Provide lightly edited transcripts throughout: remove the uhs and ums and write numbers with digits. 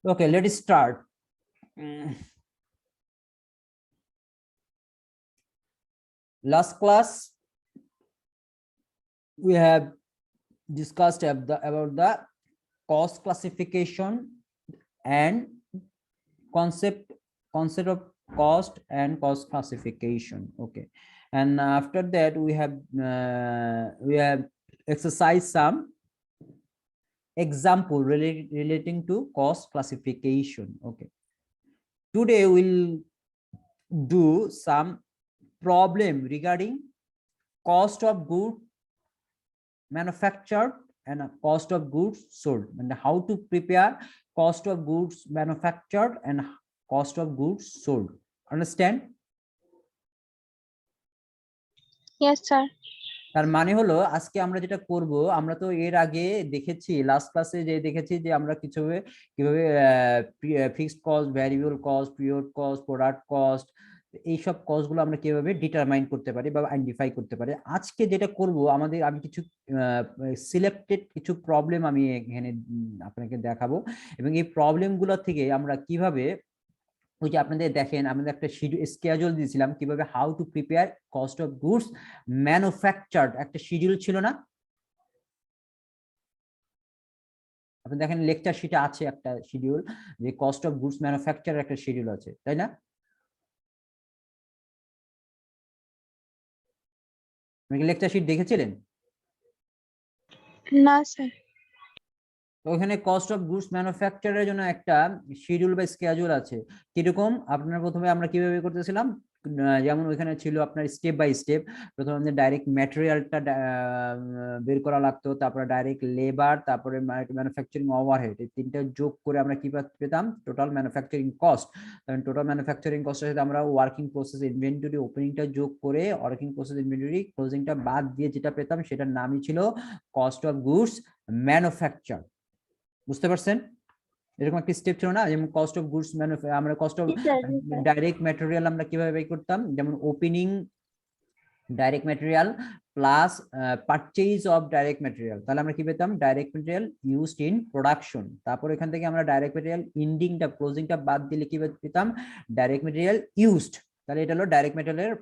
Okay, let's start. Last class we have discussed about the cost classification and concept of cost and cost classification. Okay, and after that we have exercised some example relating to cost classification. Okay, today we'll do some problem regarding cost of goods manufactured and a cost of goods sold, and how to prepare cost of goods manufactured and cost of goods sold. Understand? Yes, sir. তার মানে হলো আজকে আমরা যেটা করব, আমরা তো এর আগে দেখেছি লাস্ট ক্লাসে যে দেখেছি যে আমরা কিভাবে fixed cost, variable cost, period cost, product cost, এইসব কস্টগুলো আমরা কিভাবে ডিটারমাইন করতে পারি বা আইডেন্টিফাই করতে পারি। আজকে যেটা করব আমি কিছু সিলেক্টেড কিছু প্রবলেম আমি এখানে আপনাকে দেখাবো, এবং এই প্রবলেমগুলো থেকে আমরা কিভাবে ওই যে আপনাদের দেখেন আমাদের একটা স্কেডিউল দিয়েছিলাম কিভাবে how to prepare cost of goods manufactured, একটা শিডিউল ছিল না? আপনি দেখেন লেকচার শিটে আছে একটা শিডিউল, যে কস্ট অফ গুডস ম্যানুফ্যাকচার একটা শিডিউল আছে, তাই না? আপনি লেকচার শিট দেখেছিলেন? না স্যার। তো ওখানে কস্ট অফ গুডস ম্যানুফ্যাকচারের জন্য একটা শিডিউল বা স্কেডিউল আছে। কিরকম? আপনার প্রথমে আমরা কিভাবে করতেছিলাম, যেমন ওইখানে ছিল আপনার স্টেপ বাই স্টেপ। প্রথমে আমাদের ডাইরেক্ট ম্যাটেরিয়ালটা বের করা লাগতো, তারপরে ডাইরেক্ট লেবার, তারপরে ম্যানুফ্যাকচারিং ওভারহেড, এই তিনটা যোগ করে আমরা কি পেতাম? Total manufacturing cost. কারণ টোটাল ম্যানুফ্যাকচারিং কস্টের সাথে আমরা ওয়ার্কিং প্রসেস ইনভেন্টরি ওপেনিংটা যোগ করে ওয়ার্কিং প্রসেস ইনভেন্টরি ক্লোজিংটা বাদ দিয়ে যেটা পেতাম সেটার নামই ছিল কস্ট অফ গুডস ম্যানুফ্যাকচার। বুঝতে পারছেন? এরকম একটা স্টেপ ছিল না, যেমন কস্ট অফ গুডস আমরা কস্ট অফ ডাইরেক্ট ম্যাটেরিয়াল আমরা কিভাবে বের করতাম, যেমন opening direct material plus purchase of direct material, তাহলে আমরা কি পেতাম? Direct material used in production. তারপর এখান থেকে আমরা ডাইরেক্ট ম্যাটেরিয়াল ইন্ডিংটা ক্লোজিংটা বাদ দিলে কি পেতাম? Direct material used. তাহলে এটা হলো ডাইরেক্ট ম্যাটেরিয়ালের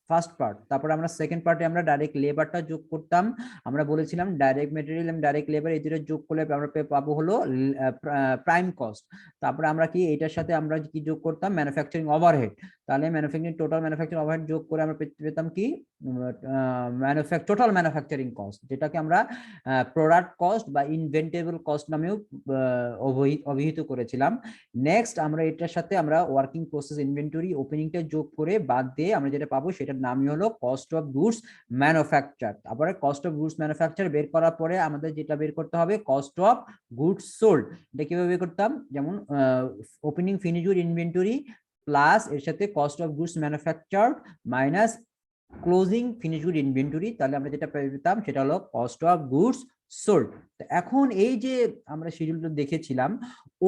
ফার্স্ট পার্ট। তারপরে আমরা সেকেন্ড পার্টে আমরা ডাইরেক্ট লেবারটা যোগ করতাম। আমরা বলেছিলাম ডাইরেক্ট ম্যাটেরিয়াল এবং ডাইরেক্ট লেবার এই দুটো যোগ করলে আমরা পাবো হলো প্রাইম কস্ট। তারপরে আমরা কি এটার সাথে আমরা কি যোগ করতাম? Manufacturing overhead. তাহলে টোটাল ম্যানুফ্যাকচারিং ওভারহেড যোগ করে আমরা পেতাম কি? টোটাল ম্যানুফ্যাকচারিং কস্ট, যেটাকে আমরা প্রোডাক্ট কস্ট বা ইনভেন্টেবল কস্ট নামেও অভিহিত করেছিলাম। নেক্সট আমরা এটার সাথে আমরা ওয়ার্কিং প্রসেস ইনভেন্টরি ওপেনিংটা যোগ করে বাদ দিয়ে আমরা যেটা পাবো সেটার নামই হলো কস্ট অফ গুডস ম্যানুফ্যাকচার। তারপরে কস্ট অফ গুডস ম্যানুফ্যাকচার বের করার পরে আমাদের যেটা বের করতে হবে কস্ট অফ গুডস সোল্ড। এটা কিভাবে বের করতাম? যেমন opening finished good inventory plus এর সাথে cost of goods manufacture minus closing finish good inventory, তাহলে আমরা যেটা পেতাম সেটা হলো কস্ট অফ গুডস সোল্ড। এখন এই যে আমরা শিডিউলটা দেখেছিলাম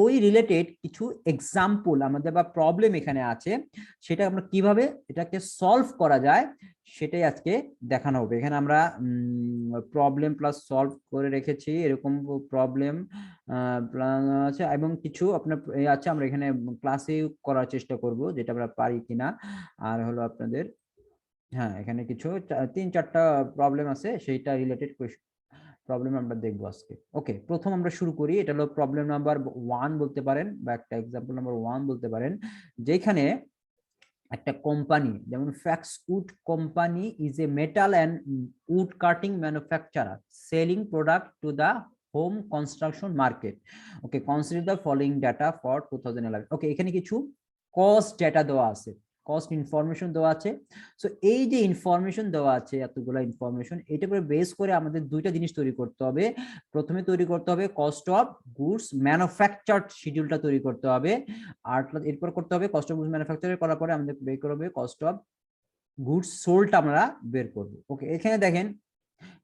ওই রিলেটেড কিছু এক্সাম্পল আমাদের বা প্রবলেম এখানে আছে, সেটা আমরা কিভাবে এটাকে সলভ করা যায় সেটাই আজকে দেখানো হবে। এখানে আমরা প্রবলেম প্লাস সলভ করে রেখেছি, এরকম প্রবলেম আছে এবং কিছু আপনার আছে আমরা এখানে ক্লাসে করার চেষ্টা করব যেটা আমরা পারি কিনা। আর হলো আপনাদের হ্যাঁ এখানে কিছু 3-4টা প্রবলেম আছে, সেইটা রিলেটেড প্রবলেম আমরা দেখবো আজকে। ওকে, প্রথম আমরা শুরু করি। এটা হলো প্রবলেম নাম্বার 1 বলতে পারেন বা একটা এক্সাম্পল নাম্বার 1 বলতে পারেন, যেখানে একটা কোম্পানি যেমন fax wood company is a metal and wood cutting manufacturer selling product to the home construction market. Okay, consider the following data for 2011। Okay, এখানে কিছু কস্ট ডেটা দেওয়া আছে, কস্ট ইনফরমেশন দেওয়া আছে। সো এই যে ইনফরমেশন দেওয়া আছে এতগুলো ইনফরমেশন, এটা করে বেস করে আমাদের দুইটা জিনিস তৈরি করতে হবে। প্রথমে তৈরি করতে হবে কস্ট অফ গুডস ম্যানুফ্যাকচারড শিডিউলটা তৈরি করতে হবে, আর এরপর করতে হবে কস্ট অফ গুডস ম্যানুফ্যাকচার করার পরে আমাদের বের করবে কস্ট অফ গুডস সোল্ড আমরা বের করব। ওকে, এখানে দেখেন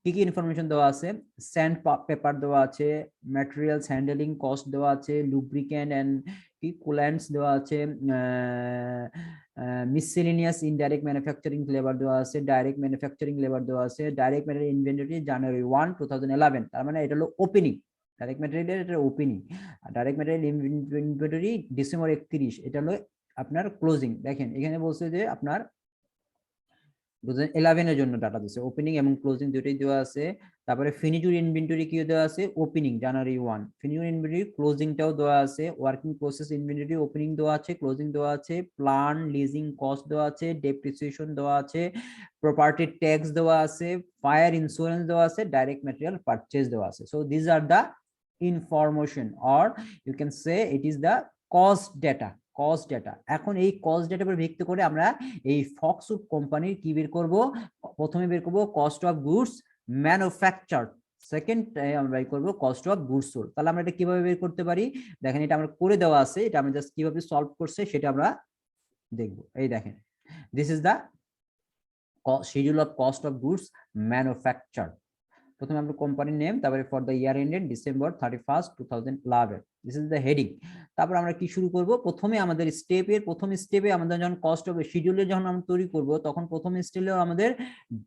কি কি ইনফরমেশন দেওয়া আছে। স্যান্ড পেপার দেওয়া আছে, ম্যাটেরিয়ালস হ্যান্ডলিং কস্ট দেওয়া আছে, লুব্রিক্যান্ট এন্ড কি কুল্যান্টস দেওয়া আছে, মিসসেলেনিয়াস ইনডাইরেক্ট ম্যানুফ্যাকচারিং লেবার দেওয়া আছে, ডাইরেক্ট ম্যানুফ্যাকচারিং লেবার দেওয়া আছে, ডাইরেক্ট ম্যাটেরিয়াল ইনভেন্টরি জানুয়ারি 1, 2011। তার মানে এটা হলো ওপেনিং, ডাইরেক্ট ম্যাটেরিয়াল এটা opening. Direct material inventory December 31, এটা হলো আপনার ক্লোজিং। দেখেন এখানে বলছে যে আপনার 2011 এর জন্য ডাটা দিচ্ছে, ওপেনিং এবং ক্লোজিং দুটোই দেওয়া আছে। তারপরে ফিনিচুর ইনভেন্টরি কি দেওয়া আছে, ওপেনিং জানুয়ারি 1, ফিনিচুর ইনভেন্টরি ক্লোজিংটাও দেওয়া আছে, ওয়ার্কিং প্রসেস ইনভেন্টরি ওপেনিং দেওয়া আছে, ক্লোজিং দেওয়া আছে, প্ল্যান লিজিং কস্ট দেওয়া আছে, ডেপ্রিসিয়েশন দেওয়া আছে, প্রপার্টি ট্যাক্স দেওয়া আছে, ফায়ার ইন্স্যুরেন্স দেওয়া আছে, ডাইরেক্ট ম্যাটেরিয়াল পারচেজ দেওয়া আছে। So this are the information, or you can say it is the cost data. Cost data, এখন এই কস্ট ডেটার উপর ভিত্তি করে আমরা এই ফক্সউড কোম্পানির কি বের করব, প্রথমে বের করব cost of goods manufacture, second আমরা বের করব কস্ট অফ গুডস সোল্ড। তাহলে আমরা এটা কিভাবে বের করতে পারি, দেখেন এটা আমরা করে দেওয়া আছে, এটা আমরা জাস্ট কিভাবে সলভ করছে সেটা আমরা দেখব। এই দেখেন, this is the schedule of cost of goods manufacture. প্রথমে আমরা কোম্পানির নেম, তারপরে for the year ended December 31, 2011, this is the heading. তারপর আমরা কি শুরু করব, প্রথমে আমাদের প্রথম স্টেপে আমাদের যখন কস্ট অফ শিডিউলে যখন আমরা তৈরি করব, তখন প্রথম স্টেপে আমাদের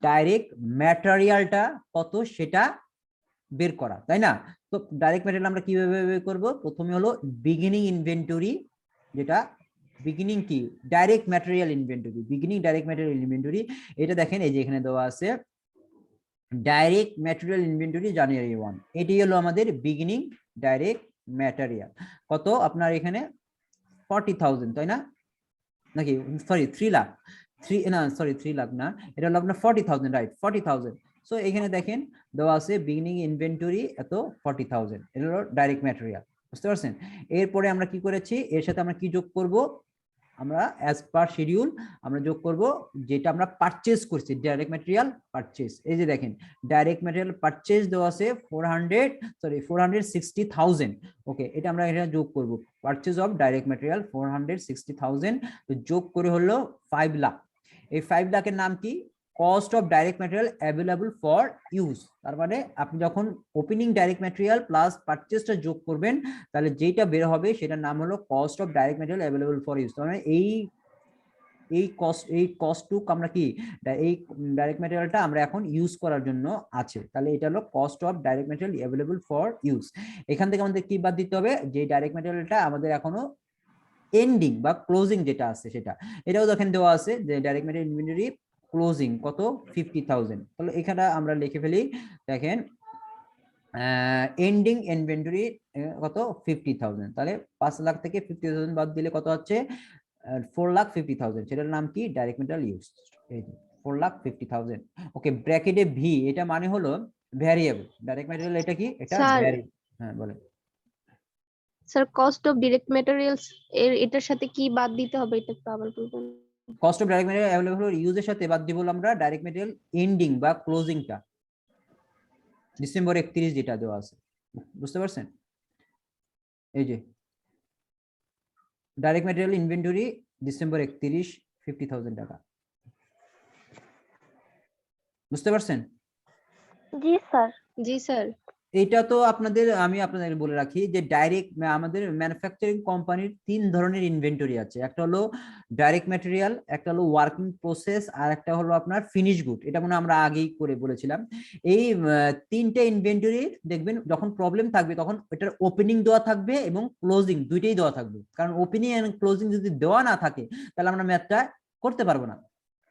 ডাইরেক্ট ম্যাটেরিয়ালটা কত সেটা বের করা, তাই না? তো ডাইরেক্ট ম্যাটেরিয়াল আমরা কিভাবে বের করব, প্রথমে হলো বিগিনিং ইনভেন্টরি, যেটা বিগিনিং কি direct material inventory, beginning direct material inventory. এটা দেখেন এই যে এখানে দেওয়া আছে ডাইরেক্ট ম্যাটেরিয়াল ইনভেন্টরি জানুয়ারি 1, এটি হলো আমাদের বিগিনিং ডাইরেক্ট ম্যাটেরিয়াল। কত আপনার এখানে 40,000, তাই না? নাকি সরি 3 লাখ, 3 লাখ না, এটা হলো আপনার 40,000, রাইট 40,000। সো এখানে দেখেন দেওয়া আছে বিগিনিং ইনভেন্টরি এত 40,000, এটা হলো ডাইরেক্ট ম্যাটেরিয়াল, বুঝতে পারছেন? এরপরে আমরা কি করেছি, এর সাথে আমরা কি যোগ করব, আমরা অ্যাজ পার শিডিউল আমরা যোগ করব যেটা আমরা পারচেজ করছি, ডাইরেক্ট ম্যাটেরিয়াল পারচেজ। এই যে দেখেন ডাইরেক্ট ম্যাটেরিয়াল পারচেজ দেওয়া আছে 460,000, ওকে, এটা আমরা এখানে যোগ করব, পারচেজ অফ ডাইরেক্ট ম্যাটেরিয়াল 460,000, তো যোগ করে হলো 5 লাখ। এই 5 লাখের নাম কি, cost of direct material available for use. তার মানে আপনি যখন ওপেনিং ডাইরেক্ট ম্যাটেরিয়াল প্লাস পারচেজটা যোগ করবেন, তাহলে যেটা বের হবে সেটার নাম হলো cost of direct material available for use. মানে এই কস্টটুক আমরা কি এই ডাইরেক্ট ম্যাটেরিয়ালটা আমরা এখন ইউজ করার জন্য আছে, তাহলে এটা হলো cost of direct material available for use. এখান থেকে আমাদের কি বাদ দিতে হবে, যে ডাইরেক্ট ম্যাটেরিয়ালটা আমাদের এখনো এন্ডিং বা ক্লোজিং যেটা আছে সেটা, এটাও দেখেন দেওয়া আছে যে ডাইরেক্ট ম্যাটেরিয়াল ইনভেন্টরি ক্লোজিং কত 50,000। তাহলে এখানে আমরা লিখে ফেলি, দেখেন এন্ডিং ইনভেন্টরি কত 50,000, তাহলে 5 লাখ থেকে 50,000 বাদ দিলে কত হচ্ছে 4,50,000, সেটার নাম কি ডাইরেক্ট ম্যাটেরিয়াল ইউজ, 4,50,000। ওকে, ব্র্যাকেটে ভি এটা মানে হলো ভ্যারিয়েবল, ডাইরেক্ট ম্যাটেরিয়াল এটা কি, এটা ভ্যারিয়েবল। হ্যাঁ বলেন sir, cost of direct materials এটার সাথে কি বাদ দিতে হবে, এটা একটু আবার বলবেন? Cost of direct material available for ইউজের সাথে বাদ দিব আমরা ডাইরেক্ট ম্যাটেরিয়াল এন্ডিং বা ক্লোজিংটা, ডিসেম্বর 31 যেটা দেওয়া আছে, বুঝতে পারছেন? এই যে ডাইরেক্ট ম্যাটেরিয়াল ইনভেন্টরি ডিসেম্বর 31, 50,000 টাকা, বুঝতে পারছেন? জি স্যার। জি স্যার। এটা তো আমি আপনাদের বলে রাখি যে ডাইরেক্ট আমাদের ম্যানুফ্যাকচারিং কোম্পানির 3 ধরনের ইনভেন্টরি আছে, একটা হলো ডাইরেক্ট ম্যাটেরিয়াল, একটা হলো ওয়ার্কিং প্রসেস, আর একটা হলো আপনার ফিনিশ গুড। এটা মনে আমরা আগেই করে বলেছিলাম। এই 3টে ইনভেন্টরি দেখবেন যখন প্রবলেম থাকবে তখন এটার ওপেনিং দেওয়া থাকবে এবং ক্লোজিং দুইটাই দেওয়া থাকবে, কারণ ওপেনিং এবং ক্লোজিং যদি দেওয়া না থাকে তাহলে আমরা ম্যাথটা করতে পারবো না,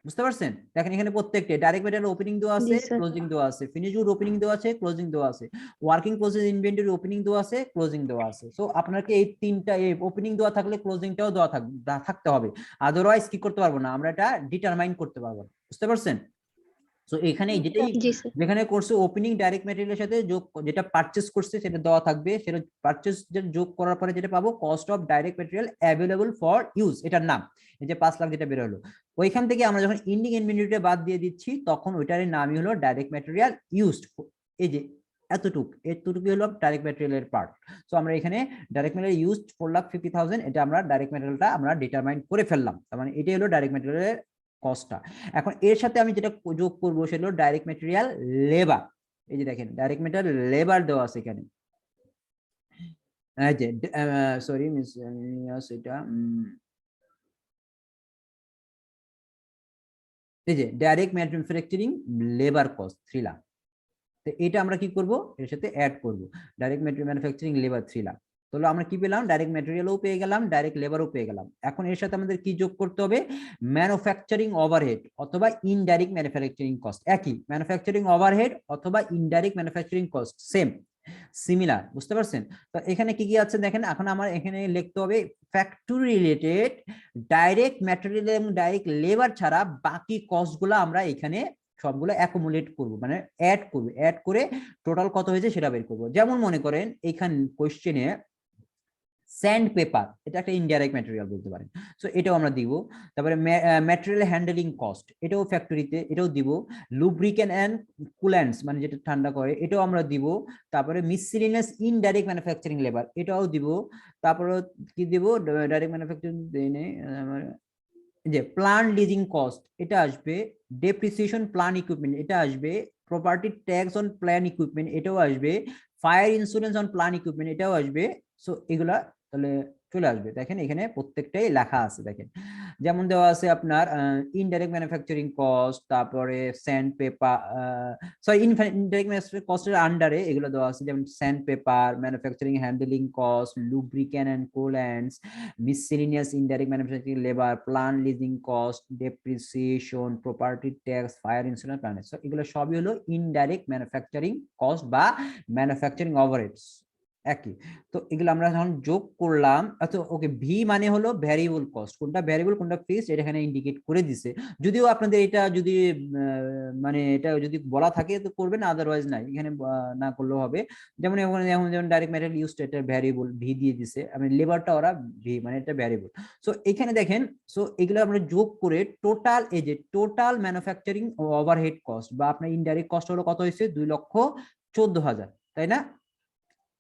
বুঝতে পারছেন? দেখেন এখানে প্রত্যেকটা ডাইরেক্ট ম্যাটেরিয়াল ওপেনিং দেওয়া আছে, ক্লোজিং দেওয়া আছে, ফিনিশ গুড ওপেনিং দেওয়া আছে, ক্লোজিং দেওয়া আছে, ওয়ার্কিং প্রসেস ইনভেন্টরি ওপেনিং দেওয়া আছে, ক্লোজিং দেওয়া আছে। সো আপনাকে এই তিনটা ওপেনিং দেওয়া থাকলে ক্লোজিংটাও দেওয়া থাকতে হবে, আদারওয়াইজ কি করতে পারবো না আমরা, এটা ডিটারমাইন করতে পারবো না, বুঝতে পারছেন? সো এখানে যেটাই যেখানে করছে ওপেনিং ডাইরেক্ট ম্যাটেরিয়ালের সাথে যোগ যেটা পারচেজ করছে সেটা দেওয়া থাকবে, সেটা পারচেজ যোগ করার পরে যেটা পাবো cost of direct material available for use, এটার নাম এই যে 5 লাখ যেটা বের হলো। ওইখান থেকে আমরা যখন এন্ডিং ইনভেন্টরিটা বাদ দিয়ে দিচ্ছি তখন ওইটার নামই হলো ডাইরেক্ট ম্যাটেরিয়াল ইউজড। এই যে এতটুকু হলো ডাইরেক্ট ম্যাটেরিয়ালের পার্ট। সো আমরা এখানে ডাইরেক্ট ম্যাটেরিয়াল ইউজড 4,50,000, এটা আমরা ডাইরেক্ট ম্যাটেরিয়ালটা আমরা ডিটারমাইন করে ফেললাম, তার মানে এটাই হলো ডাইরেক্ট ম্যাটেরিয়ালের কস্টটা। এখন এর সাথে আমি যেটা যোগ করবো সেটা হলো ডাইরেক্ট ম্যাটেরিয়াল লেবার। এই যে দেখেন ডাইরেক্ট ম্যাটেরিয়াল লেবার দেওয়া আছে এখানে, এই যে সরি মিস এটা এই যে direct manufacturing labour cost 3 lakh. তো এটা আমরা কি করব, এর সাথে অ্যাড করব ডাইরেক্ট ম্যানুফ্যাকচারিং লেবার 3 লাখ। তাহলে আমরা কি পেলাম, ডাইরেক্ট ম্যাটেরিয়ালও পেয়ে গেলাম, ডাইরেক্ট লেবারও পেয়ে গেলাম। এখন এর সাথে আমাদের কি যোগ করতে হবে, ম্যানুফ্যাকচারিং ওভারহেড অথবা ইনডাইরেক্ট ম্যানুফ্যাকচারিং কস্ট। একই, ম্যানুফ্যাকচারিং ওভারহেড অথবা indirect manufacturing cost same, similar, বুঝতে পারছেন? তো এখানে কি কি আছে দেখেন, এখন আমার এখানে লিখতে হবে ফ্যাক্টরি রিলেটেড ডাইরেক্ট ম্যাটেরিয়াল এবং ডাইরেক্ট লেবার ছাড়া বাকি কস্টগুলো আমরা এখানে সবগুলো অ্যাকুমুলেট করব, মানে অ্যাড করব, অ্যাড করে টোটাল কত হয়েছে সেটা বের করব। যেমন মনে করেন এখানে কোশ্চেনে স্যান্ড পেপার, এটা একটা ইনডাইরেক্ট ম্যাটেরিয়াল বলতে পারেন, সো এটাও আমরা দিব। তারপরে ম্যাটেরিয়াল হ্যান্ডলিং কস্ট, এটাও ফ্যাক্টরিতে, এটাও দিব। লুব্রিকেন্ট এন্ড কুল্যান্টস, মানে যেটা ঠান্ডা করে, এটাও আমরা দিব। তারপরে মিসসেলেনিয়াস ইনডাইরেক্ট ম্যানুফ্যাকচারিং লেবার, এটাও দিব। তারপরে কি দিব, ডাইরেক্ট ম্যানুফ্যাকচারিং যে প্লান্ট লিজিং কস্ট, এটা আসবে। ডেপ্রিসিয়েশন প্লান ইকুইপমেন্ট, এটা আসবে। Property tax on plan equipment, এটাও আসবে। Fire insurance on plan equipment, এটাও আসবে। সো এগুলা তাহলে চলে আসবে, দেখেন এখানে প্রত্যেকটাই লেখা আছে। দেখেন যেমন দেওয়া আছে আপনার ইনডাইরেক্ট ম্যানুফ্যাকচারিং কস্ট, তারপরে sand paper, sorry indirect manufacturing কস্টের আন্ডারে এগুলো দেওয়া আছে, যেমন sand paper, manufacturing handling cost, lubricant and coolants, miscellaneous indirect manufacturing labour, plant leasing cost, depreciation, property tax, fire insurance, plan. So এগুলো সবই হলো ইনডাইরেক্ট ম্যানুফ্যাকচারিং কস্ট বা ম্যানুফ্যাকচারিং ওভারহেডস, একই। তো এগুলো আমরা যখন যোগ করলাম, আচ্ছা ওকে, ভি মানে হলো ভ্যারিয়েবল কস্ট, কোনটা ভ্যারিয়েবল কোনটা ফিক্সড এটা এখানে ইন্ডিকেট করে দিছে। যদিও আপনাদের এটা যদি মানে এটা যদি বলা থাকে তো করবেন, আদারওয়াইজ নাই, এখানে না করলেও হবে। যেমন যেমন ডাইরেক্ট ম্যাটেরিয়াল ইউজড, এটা ভ্যারিয়েবল ভি দিয়ে দিছে, আমি লেবারটা ওরা ভি, মানে এটা ভ্যারিয়েবল। সো এখানে দেখেন, সো এগুলো আমরা যোগ করে টোটাল, এই যে টোটাল ম্যানুফ্যাকচারিং ওভারহেড কস্ট বা আপনার ইনডাইরেক্ট কস্ট হলো কত হয়েছে, 2,14,000, তাই না?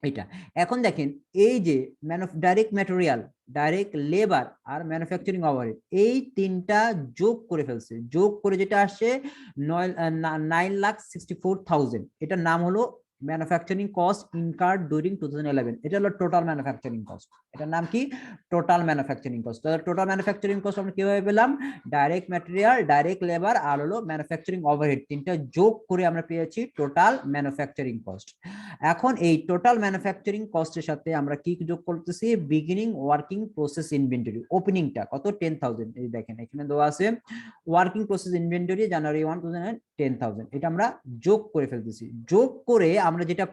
এটা এখন দেখেন, এই যে ডাইরেক্ট ম্যাটেরিয়াল, ডাইরেক্ট লেবার আর ম্যানুফ্যাকচারিং ওভারহেড, এই তিনটা যোগ করে ফেলছে, যোগ করে যেটা আসছে 9,64,000, এটার নাম হলো ম্যানুফ্যাকচারিং কস্ট ইনকার্ড ডিউরিং 2011। এটা হলো টোটাল ম্যানুফ্যাকচারিং কস্ট, এটার নাম কি, টোটাল ম্যানুফ্যাকচারিং কস্ট। তাহলে টোটাল ম্যানুফ্যাকচারিং কস্ট আমরা কিভাবে পেলাম, ডাইরেক্ট ম্যাটেরিয়াল, ডাইরেক্ট লেবার আর হলো ম্যানুফ্যাকচারিং ওভারহেড, তিনটা যোগ করে আমরা পেয়েছি টোটাল ম্যানুফ্যাকচারিং কস্ট। এখন এই টোটাল ম্যানুফ্যাকচারিং কস্টের সাথে আমরা কি যোগ করতেছি, বিগিনিং ওয়ার্কিং প্রসেস ইনভেন্টরি, ওপেনিংটা কত, 10,000। এই দেখেন এখানে দেওয়া আছে ওয়ার্কিং প্রসেস ইনভেন্টরি জানুয়ারি 1, 2010,000, এটা আমরা যোগ করে ফেলতেছি। যোগ করে আমরা যেটা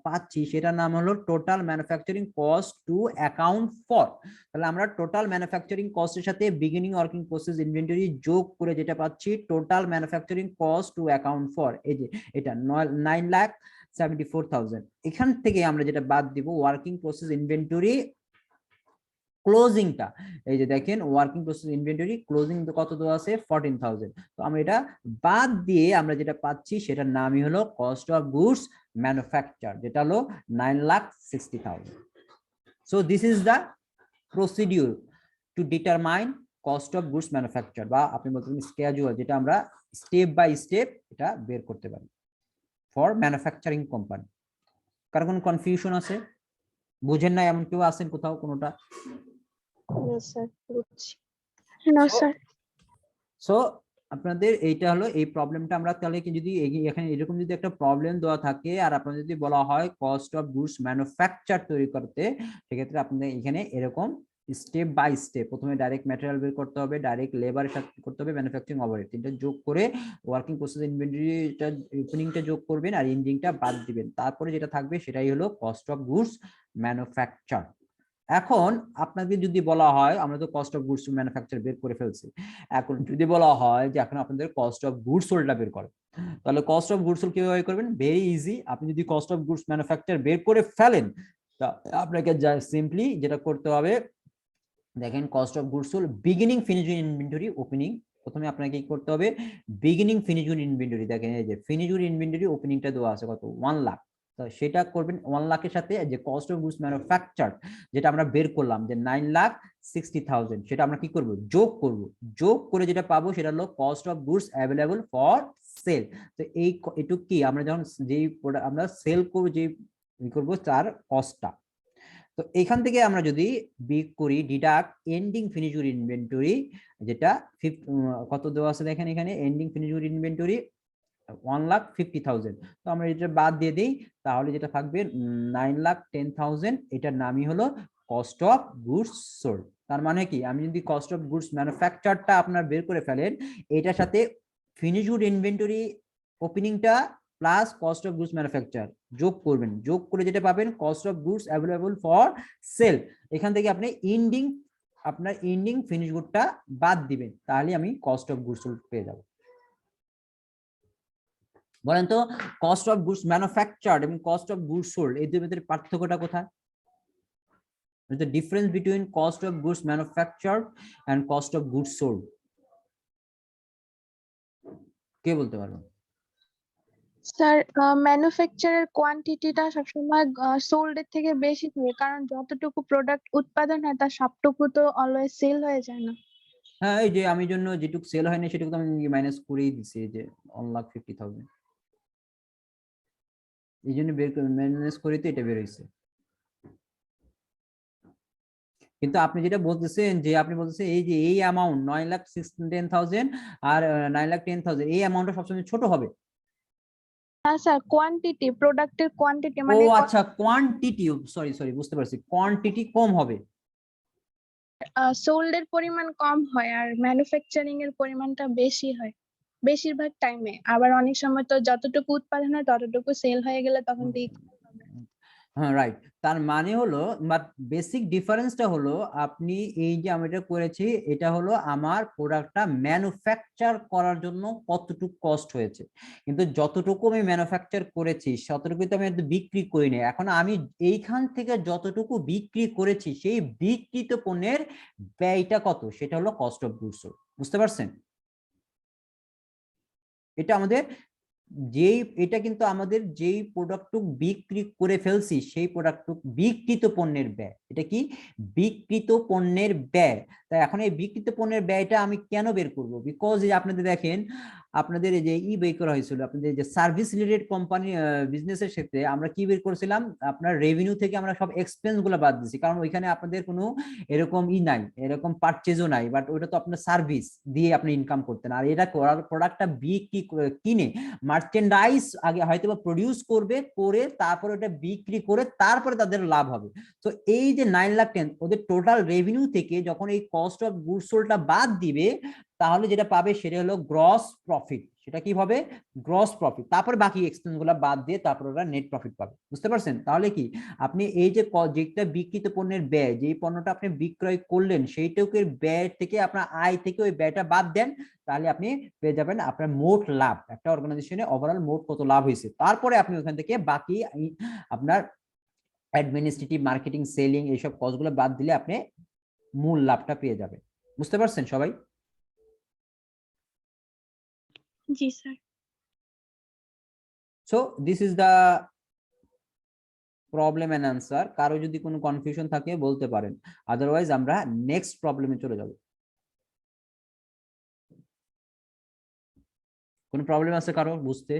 পাচ্ছি সেটার নাম হলো total manufacturing cost to account for. তাহলে আমরা টোটাল ম্যানুফ্যাকচারিং কস্টের সাথে বিগিনিং ওয়ার্কিং প্রসেস ইনভেন্টরি যোগ করে যেটা পাচ্ছি, total manufacturing cost to account for, এই যে এটা 9,74,000। এখান থেকে আমরা যেটা বাদ দিব, ওয়ার্কিং প্রসেস ইনভেন্টরি ক্লোজিংটা, এই যে দেখেন ওয়ার্কিং প্রসেস ইনভেন্টরি ক্লোজিং কত দেওয়া আছে, 14,000। তো আমরা এটা বাদ দিয়ে আমরা যেটা পাচ্ছি সেটার নামই হলো কস্ট অফ গুডস ম্যানুফ্যাকচার, যেটা হলো 9,60,000। So this is the procedure to determine cost of goods manufacture, বা আপনি বলতে পারেন স্কেজুয়াল, যেটা আমরা স্টেপ বাই স্টেপ এটা বের করতে পারি ফর ম্যানুফ্যাকচারিং কোম্পানি। কার কোনো কনফিউশন আছে, বুঝেন না এমন কেউ আছেন কোথাও কোনোটা? না স্যার, বুঝছি না স্যার। সো আপনাদের এইটা হলো এই প্রবলেমটা, আমরা তাহলে কি যদি এখানে এরকম যদি একটা প্রবলেম দেওয়া থাকে আর আপনাদের যদি বলা হয় কস্ট অফ গুডস ম্যানুফ্যাকচার তৈরি করতে, সেক্ষেত্রে আপনাদের এখানে এরকম স্টেপ বাই স্টেপ, প্রথমে ডাইরেক্ট ম্যাটেরিয়াল বের করতে হবে, ডাইরেক্ট লেবারের সাথে করতে হবে, ম্যানুফ্যাকচারিং ওভারহেড, তিনটা যোগ করে ওয়ার্কিং প্রসেস ইনভেন্টরিটা ওপেনিংটা যোগ করবেন আর এন্ডিংটা বাদ দিবেন, তারপরে যেটা থাকবে সেটাই হলো কস্ট অফ গুডস ম্যানুফ্যাকচার। এখন আপনাকে যদি বলা হয়, আমরা তো কস্ট অফ গুডস ম্যানুফ্যাকচার বের করে ফেলছি, এখন যদি বলা হয় যে এখন আপনাদের কস্ট অফ গুডস সোল্ডটা বের করেন, তাহলে কস্ট অফ গুডস সোল্ড কিভাবে করবেন, ভেরি ইজি। আপনি যদি কস্ট অফ গুডস ম্যানুফ্যাকচার বের করে ফেলেন, তা আপনাকে সিম্পলি যেটা করতে হবে, দেখেন cost of goods sold beginning finished inventory opening, প্রথমে আপনাকে কি করতে হবে, বিগিনিং ফিনিশড ইনভেন্টরি, দেখেন এই যে ফিনিশড ইনভেন্টরি ওপেনিংটা দেওয়া আছে কত, 1 লাখ, তো সেটা করবেন 1 লাখের সাথে যে কস্ট অফ গুডস ম্যানুফ্যাকচার যেটা আমরা বের করলাম যে 9,60,000, সেটা আমরা কি করব, যোগ করব, যোগ করে যেটা পাবো সেটা হলো cost of goods available for sale. তো এই এটুক কি আমরা যখন যেই আমরা সেল করব, যে করব তার কস্টটা, তো এখান থেকে আমরা যদি বিগ করি ডিডাক্ট এন্ডিং ফিনিশড ইনভেন্টরি, যেটা কত দেওয়া আছে দেখেন এখানে এন্ডিং ফিনিশড ইনভেন্টরি 1,50,000। তো আমরা এটা বাদ দিয়ে দিই, তাহলে যেটা থাকবে 9,10,000। এটার নামই হলো কস্ট অফ গুডস সোল্ড। তার মানে কি, আমি যদি কস্ট অফ গুডস ম্যানুফ্যাকচারটা আপনার বের করে ফেলেন, এটার সাথে ফিনিশ গুড ইনভেন্টরি ওপেনিংটা plus cost of goods manufacture যোগ করবেন, যোগ করে যেটা পাবেন cost of goods available for sale. এখান থেকে আপনি ইন্ডিং ফিনিশ গুডটা বাদ দিবেন, তাহলে আমি কস্ট অফ গুডস সোল্ড পেয়ে যাব। বলেন তো, কস্ট অফ গুডস ম্যানুফ্যাকচার্ড এবং কস্ট অফ গুডস সোল্ড এই দুই মধ্যে পার্থক্যটা কোথায়? The difference between cost of goods manufactured and cost of goods sold, কে বলতে পারবেন? স্যার ম্যানুফ্যাকচারের কোয়ান্টিটিটা সবসময় সোল্ড এর থেকে বেশি থাকে, কারণ যতটুকু প্রোডাক্ট উৎপাদন হয় তার সবটুকু তো অলওয়েজ সেল হয়ে যায় না। হ্যাঁ, এই যে আমি জন্য যেটুকু সেল হয়নি সেটুকু তো আমি মাইনাস করেই দিছি, এই যে 1,50,000, এই জন্য বের করে মাইনাস করে তো এটা বের হয়েছে। কিন্তু আপনি যেটা বলতেছেন যে আপনি বলতেছেন এই যে এই অ্যামাউন্ট 9,10,000 আর 9,10,000, এই অ্যামাউন্টটা সবসময় ছোট হবে। হ্যাঁ স্যার, কোয়ান্টিটি, প্রোডাক্টের কোয়ান্টিটি ও মানে আচ্ছা, কোয়ান্টিটি, সরি সরি, বুঝতে পারছি, কোয়ান্টিটি কম হবে। সোল্ড এর পরিমাণ কম হয় আর ম্যানুফ্যাকচারিং এর পরিমাণটা বেশি হয় বেশিরভাগ টাইমে। আবার অনেক সময় তো যতটুকু উৎপাদন হয় ততটুকু সেল হয়ে গেলে তখন দেখতে হবে। হ্যাঁ, রাইট। তার মানে হলো, বাট বেসিক ডিফারেন্সটা হলো, আপনি এই যে আমি এটা করেছি, এটা হলো আমার প্রোডাক্টটা ম্যানুফ্যাকচার করার জন্য কতটুকু কস্ট হয়েছে, কিন্তু যতটুকু আমি ম্যানুফ্যাকচার করেছি ততটুকু তো আমি বিক্রি করিনি। এখন আমি এইখান থেকে যতটুকু বিক্রি করেছি সেই বিক্রিত পণ্যের ব্যয়টা কত, সেটা হলো কস্ট অফ গুডস সোল্ড। বুঝতে পারছেন? এটা আমাদের এটা কিন্তু আমাদের যেই প্রোডাক্টটুক বিক্রি করে ফেলছি সেই প্রোডাক্টটুক বিকৃত পণ্যের ব্যয়। এটা কি? বিকৃত পণ্যের ব্যয়। তাই এখন এই বিকৃত পণ্যের ব্যয়টা আমি কেন বের করব? বিকজ এই আপনাদের দেখেন, আপনাদের এই যে বের করা হয়েছিল, আপনাদের যে সার্ভিস রিলেটেড কোম্পানি বিজনেসের ক্ষেত্রে আমরা কি বের করেছিলাম, আপনার রেভিনিউ থেকে আমরা সব এক্সপেন্স গুলো বাদ দিচ্ছি, কারণ ওইখানে আপনাদের কোনো এরকম নাই, এরকম পারচেজও নাই, বাট ওইটা তো আপনার সার্ভিস দিয়ে আপনি ইনকাম করতেন। আর এটা প্রোডাক্টটা বিক্রি কিনে মার্চেন্ডাইজ আগে হয়তো বা প্রডিউস করবে, করে তারপরে ওটা বিক্রি করে তারপরে তাদের লাভ হবে। তো এই যে 9,10,000 ওদের টোটাল রেভিনিউ থেকে যখন এই কস্ট অফ গুডস সোল্ডটা বাদ দিবে, তাহলে যেটা পাবে সেটা হলো গ্রস প্রফিট। সেটা কি হবে? Gross profit. তারপরে বাকি এক্সপেন্স গুলো বাদ দিয়ে তারপর ওরা নেট প্রফিট পাবে। বুঝতে পারছেন? তাহলে কি আপনি এই যে যেটা বিক্রিত পণ্যের ব্যয়, যেই পণ্যটা আপনি বিক্রয় করলেন সেইটুকুর ব্যয় থেকে আপনার আয় থেকে ওই ব্যয়টা বাদ দেন, তাহলে আপনি পেয়ে যাবেন আপনার মোট লাভ। একটা অর্গানাইজেশনে ওভারঅল মোট কত লাভ হয়েছে, তারপরে আপনি ওখান থেকে বাকি আপনার অ্যাডমিনিস্ট্রেটিভ, মার্কেটিং, সেলিং এইসব কস্টগুলো বাদ দিলে আপনি মূল লাভটা পেয়ে যাবেন। বুঝতে পারছেন সবাই? জি sir. So this is the problem and answer. কারো যদি কোনো কনফিউশন থাকে বলতে পারেন, আদারওয়াইজ আমরা নেক্সট প্রবলেমে চলে যাব। কোনো প্রবলেম আছে কারো বুঝতে?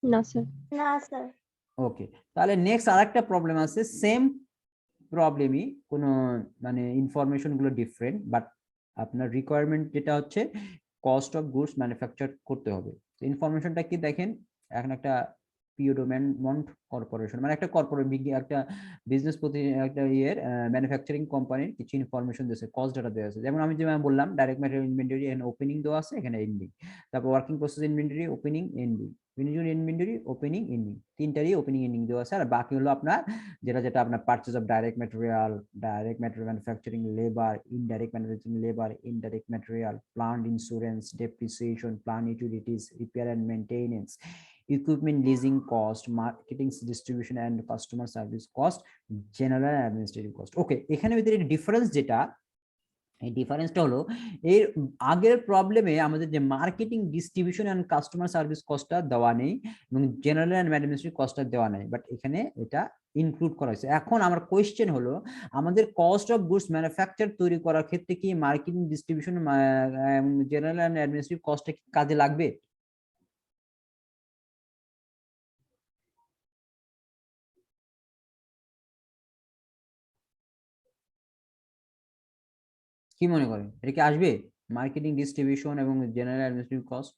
না স্যার। না স্যার। ওকে, তাহলে নেক্সট আরেকটা প্রবলেম আছে, সেম প্রবলেমই, কোনো মানে ইনফরমেশন গুলো ডিফারেন্ট, বাট আপনার রিকোয়ারমেন্ট যেটা হচ্ছে কস্ট অফ গুডস ম্যানুফ্যাকচার করতে হবে। ইনফরমেশনটা কি দেখেন, এখন একটা পিওডোমন্ট কর্পোরেশন, মানে একটা কর্পোরেট একটা বিজনেস প্রতি একটা ম্যানুফ্যাকচারিং কোম্পানির কিছু ইনফরমেশন দিয়েছে, কস্ট ডাটা দেওয়া আছে। যেমন আমি যেমন বললাম, ডাইরেক্ট ম্যাটেরিয়াল ইনভেন্টরি এখানে ওপেনিং দেওয়া আছে, এখানে এন্ডিং। তারপর working process inventory opening ending, finished inventory opening ending, তিনটারই ওপেনিং এন্ডিং দেওয়া আছে। আর বাকি হলো আপনার যেটা আপনার purchase of direct material manufacturing labour, indirect manufacturing labour, indirect material, plant insurance, depreciation, plant utilities, repair and maintenance, equipment leasing cost, marketing distribution and customer service cost, general administrative cost. Okay, এখানে ভিতরে difference যেটা, এই ডিফারেন্সটা হলো এর আগের প্রবলেমে আমাদের যে marketing distribution and customer service কস্টটা দেওয়া নেই এবং জেনারেল এন্ড অ্যাডমিনিস্ট্রেটিভ কস্টটা দেওয়া নেই, বাট এখানে এটা ইনক্লুড করা হয়েছে। এখন আমার কোয়েশ্চেন হলো, আমাদের কস্ট অফ গুডস ম্যানুফ্যাকচার তৈরি করার ক্ষেত্রে কি marketing distribution general and administrative কস্টটা কি কাজে লাগবে? কি মনে করেন, এটা কি আসবে, মার্কেটিং ডিস্ট্রিবিউশন এবং জেনারেল অ্যাডমিনিস্ট্রেটিভ কস্ট?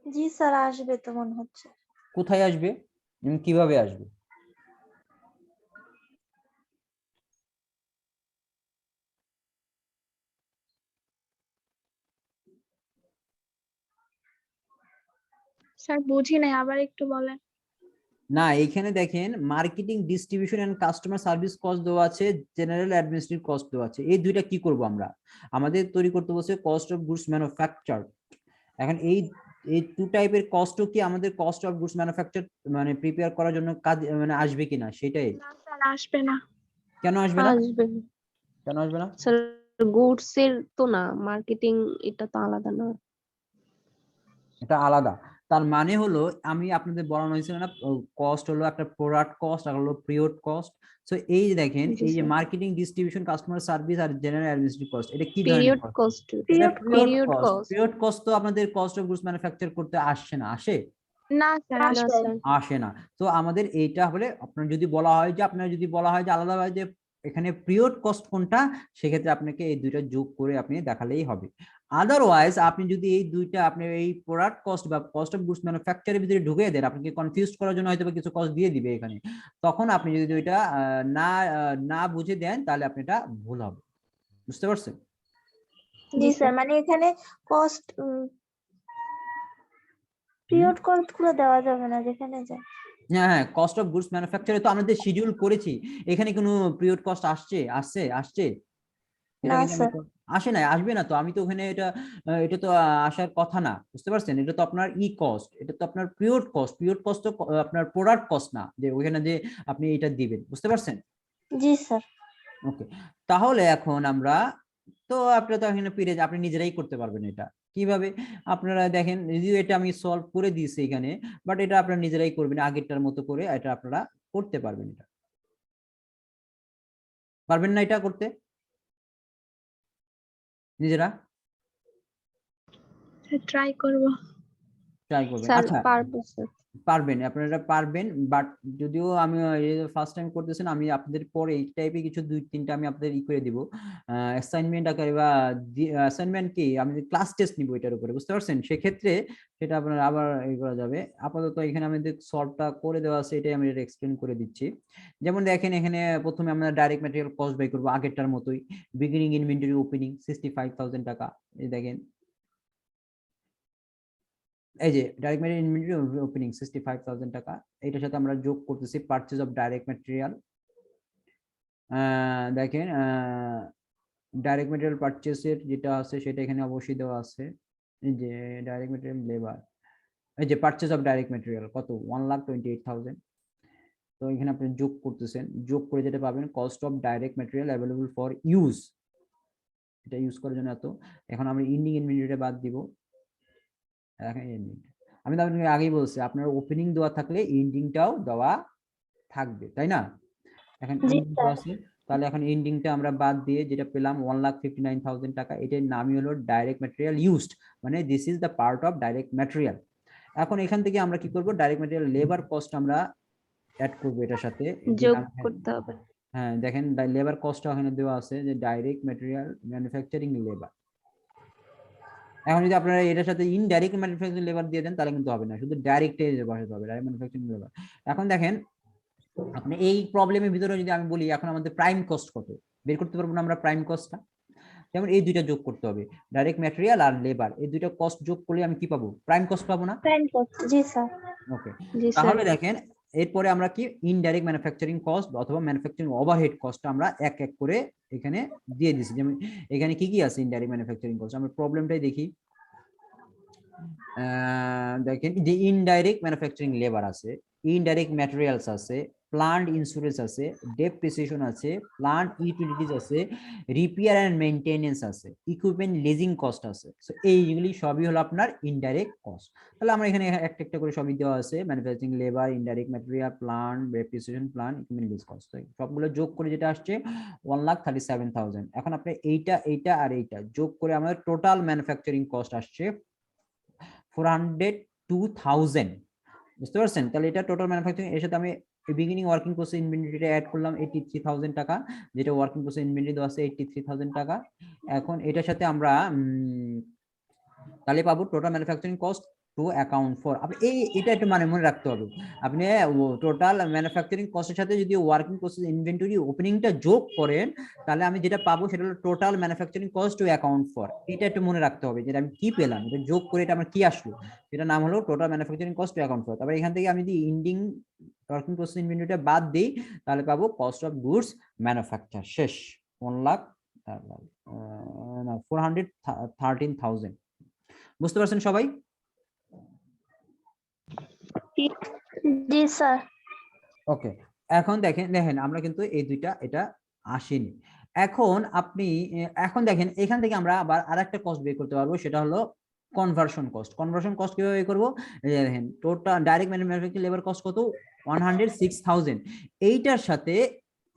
জি স্যার, আসবে তো মনে হচ্ছে। কোথায় আসবে এবং কিভাবে আসবে? স্যার বুঝি নাই, আবার একটু বলেন। না, এখানে দেখেন marketing, distribution and customer service cost দেওয়া আছে, জেনারেল অ্যাডমিনিস্ট্রেটিভ কস্ট দেওয়া আছে। এই দুইটা কি করব আমরা? আমাদের তৈরি করতে বলছে কস্ট অফ গুডস ম্যানুফ্যাকচার। এখন এই এই টু টাইপের কস্টও কি আমাদের কস্ট অফ গুডস ম্যানুফ্যাকচার মানে প্রিপেয়ার করার জন্য কাজ মানে আসবে কিনা সেটাই। না স্যার, আসবে না। কেন আসবে না? আসবে না কেন আসবে না? স্যার, গুডস এর তো না, মার্কেটিং এটা তো আলাদা না। এটা আলাদা। তার মানে হলো আমি আপনাদের বলানো হয়েছিল না, কস্ট হলো একটা প্রোডাক্ট কস্ট আর হলো পিরিয়ড কস্ট। সো এই যে দেখেন, জি এই যে sir, marketing, distribution, customer service আর জেনারেল অ্যাডমিনিস্ট্রেটিভ কস্ট, এটা কি ধরনের পিরিয়ড কস্ট? কস্ট, এটা period period cost. Cost. Period cost তো আপনাদের কস্ট অফ গুডস ম্যানুফ্যাকচার করতে আসছে না, আসে? না স্যার, না আসবে স্যার, আসে না। তো আমাদের এইটা হলে আপনার যদি বলা হয় যে আলাদাভাবে যে এখানে পিরিয়ড কস্ট কোনটা, সেক্ষেত্রে আপনাকে এই দুইটা যোগ করে আপনি দেখালেই হবে। আদারওয়াইজ আপনি যদি এই দুইটা আপনি এই প্রোডাক্ট কস্ট বা কস্ট অফ গুডস ম্যানুফ্যাকচারের ভিতরে ঢুকিয়ে দেন, আপনাকে কনফিউজ করার জন্য হয়তো কিছু কস্ট দিয়ে দিবে এখানে। তখন আপনি যদি ওইটা না বুঝে দেন, তাহলে আপনি এটা ভুল হবে। বুঝতে পারছেন? জি স্যার, মানে এখানে কস্ট পিরিয়ড কস্ট গুলো দেওয়া যাবে না যেখানে যায়। হ্যাঁ হ্যাঁ, কস্ট অফ গুডস ম্যানুফ্যাকচারে তো আমাদের শিডিউল করেছি। এখানে কোনো পিরিয়ড কস্ট আসছে এটা না কিন্তু স্যার। আসে না, আসবে না। তো আমি তো ওখানে এটা তো আসার কথা না, বুঝতে পারছেন? এটা তো আপনার কস্ট, এটা তো আপনার পিরিয়ড কস্ট। পিরিয়ড কস্ট তো আপনার প্রোডাক্ট কস্ট না, যে ওখানে যে আপনি এটা দিবেন। বুঝতে পারছেন? জি স্যার। ওকে, তাহলে এখন আমরা তো আপনারা তো এখানে আপনি নিজেরাই করতে পারবেন এটা। কিভাবে? আপনারা দেখেন, যদিও এটা আমি সলভ করে দিয়েছি এখানে, বাট এটা আপনারা নিজেরাই করবেন আগেরটার মতো করে। এটা আপনারা করতে পারবেন। এটা পারবেন না এটা করতে নিজেরা? ট্রাই করব। ট্রাই করবেন, স্যার আচ্ছা। পারবো স্যার। পারবেন, আপনারা পারবেন। বাট যদিও আমি ফার্স্ট টাইম করতেছেন, আমি আপনাদের পরে এই টাইপের কিছু 2-3টা আমি আপনাদের করে দিব অ্যাসাইনমেন্ট আকারে, বা অ্যাসাইনমেন্ট কি আমি ক্লাস টেস্ট নিব এটার উপরে। বুঝতে পারছেন? সেক্ষেত্রে সেটা আপনার আবার করা যাবে। আপাতত এখানে আমাদের সলভটা করে দেওয়া আছে, এটাই আমি এক্সপ্লেন করে দিচ্ছি। যেমন দেখেন, এখানে প্রথমে আমরা ডাইরেক্ট ম্যাটেরিয়াল কস্ট বাই করবো আগেরটার মতোই। বিগিনিং ইনভেন্টরি ওপেনিং 65,000 টাকা। এই দেখেন, এই যে ডাইরেক্ট ম্যাটেরিয়াল ইনভেন্টরি ওপেনিং 65,000 টাকা। এটার সাথে আমরা যোগ করতেছি পারচেজ অফ ডাইরেক্ট ম্যাটেরিয়াল। দেখেন, ডাইরেক্ট ম্যাটেরিয়াল পারচেজের যেটা আছে সেটা এখানে অবশ্যই দেওয়া আছে। এই যে ডাইরেক্ট ম্যাটেরিয়াল লেবার, এই যে পারচেজ অফ ডাইরেক্ট ম্যাটেরিয়াল কত, 1,28,000। তো এখানে আপনি যোগ করতেছেন, যোগ করে যেটা পাবেন cost of direct material available for use, এটা ইউজ করার জন্য এত। এখন আমরা ইন্ডিং ইনভেন্টরিটা বাদ দিব। আমি তো আপনাকে আগেই বলছি, আপনার ওপেনিং দেওয়া থাকলে এন্ডিংটাও দেওয়া থাকবে, তাই না? এখন জি ending দেওয়া আছে, তাহলে এখন এন্ডিংটা আমরা বাদ দিয়ে যেটা পেলাম 1,59,000 টাকা, এটার নামই হলো ডাইরেক্ট ম্যাটেরিয়াল ইউজড, মানে this is the part of direct material. এখন এখান থেকে আমরা কি করব, ডাইরেক্ট ম্যাটেরিয়াল লেবার কস্ট আমরা অ্যাড করব এটার সাথে। যোগ করতে হবে। হ্যাঁ দেখেন, লেবার কস্টটা ওখানে দেওয়া আছে যে ডাইরেক্ট ম্যাটেরিয়াল ম্যানুফ্যাকচারিং লেবার। এখন যদি আপনারা এটার সাথে ইনডাইরেক্ট ম্যানুফ্যাকচারিং লেবার দিয়ে দেন, তাহলে কিন্তু হবে না, শুধু ডাইরেক্টে বসাতে হবে, ডাইরেক্ট ম্যানুফ্যাকচারিং লেবার। এখন দেখেন, আপনি এই প্রবলেমের ভিতরে যদি আমি বলি এখন আমাদের প্রাইম কস্ট কত বের করতে পারবো না আমরা প্রাইম কস্টটা। যেমন এই দুইটা যোগ করতে হবে, ডাইরেক্ট ম্যাটেরিয়াল আর লেবার, এই দুইটা কস্ট যোগ করলে আমি কি পাবো, প্রাইম কস্ট পাবো না? Prime cost. জি স্যার। ওকে, জি স্যার। তাহলে দেখেন এরপরে আমরা কি ইনডাইরেক্ট ম্যানুফ্যাকচারিং কস্ট অথবা ম্যানুফ্যাকচারিং ওভারহেড কস্ট আমরা এক এক করে এখানে দিয়ে দিছি। যেমন এখানে কি কি আছে ইনডাইরেক্ট ম্যানুফ্যাকচারিং কস্ট, আমরা প্রবলেমটাই দেখি। দেখেন যে ইনডাইরেক্ট ম্যানুফ্যাকচারিং লেবার আছে, ইনডাইরেক্ট ম্যাটেরিয়ালস আছে, প্লান্ট ইন্স্যুরেন্স আছে, ডেপ্রিসিয়েশন আছে, প্লান্ট ইউটিলিটিস আছে, রিপেয়ার এন্ড মেইনটেনেন্স আছে, ইকুইপমেন্ট লিজিং কস্ট আছে। সো এইগুলি সবই হলো আপনার ইনডাইরেক্ট কস্ট। তাহলে আমরা এখানে একটা একটা করে সবই দেওয়া আছে, manufacturing labour, indirect material, plant, depreciation, plant, equipment lease cost, সবগুলো যোগ করে যেটা আসছে 1,37,000। এখন আপনি এইটা আর এইটা যোগ করে আমাদের টোটাল ম্যানুফ্যাকচারিং কস্ট আসছে 402,000। বুঝতে পারছেন? তাহলে এটা টোটাল ম্যানুফ্যাকচারিং, এর সাথে আমি বিগিনিং ওয়ার্কিং প্রসেস ইনভেন্টরিটা অ্যাড করলাম 83,000 টাকা, যেটা ওয়ার্কিং প্রসেস ইনভেন্টরি দেওয়া আছে 83,000 টাকা। এখন এটার সাথে আমরা তাহলে পাবো total manufacturing cost to account for. আপনি এটা একটু মানে মনে রাখতে হবে। আপনি টোটাল ম্যানুফ্যাকচারিং কস্টের সাথে যদি ওয়ার্কিং প্রসেস ইনভেন্টরি ওপেনিংটা যোগ করেন, তাহলে আমি যেটা পাবো সেটা হলো total manufacturing cost to account for. এটা একটু মনে রাখতে হবে, যেটা আমি কি পেলাম, এটা যোগ করে এটা আমার কি আসলো, সেটা নাম হলো total manufacturing cost to account for. তারপরে এখান থেকে আমি যদি এন্ডিং ওয়ার্কিং প্রসেস ইনভেন্টরিটা বাদ দিই, তাহলে পাবো কস্ট অফ গুডস ম্যানুফ্যাকচার। শেষ। 413,000। বুঝতে পারছেন সবাই? জি স্যার। ওকে, এখন দেখেন আমরা কিন্তু এই দুইটা এটা আসেনি। এখন আপনি এখন দেখেন এখান থেকে আমরা আবার আরেকটা কস্ট বের করতে পারবো, সেটা হলো কনভার্সন কস্ট। কনভার্সন কস্ট কিভাবে বের করবো? এই যে দেখেন total direct manufacturing labour cost কত? 106,000। এইটার সাথে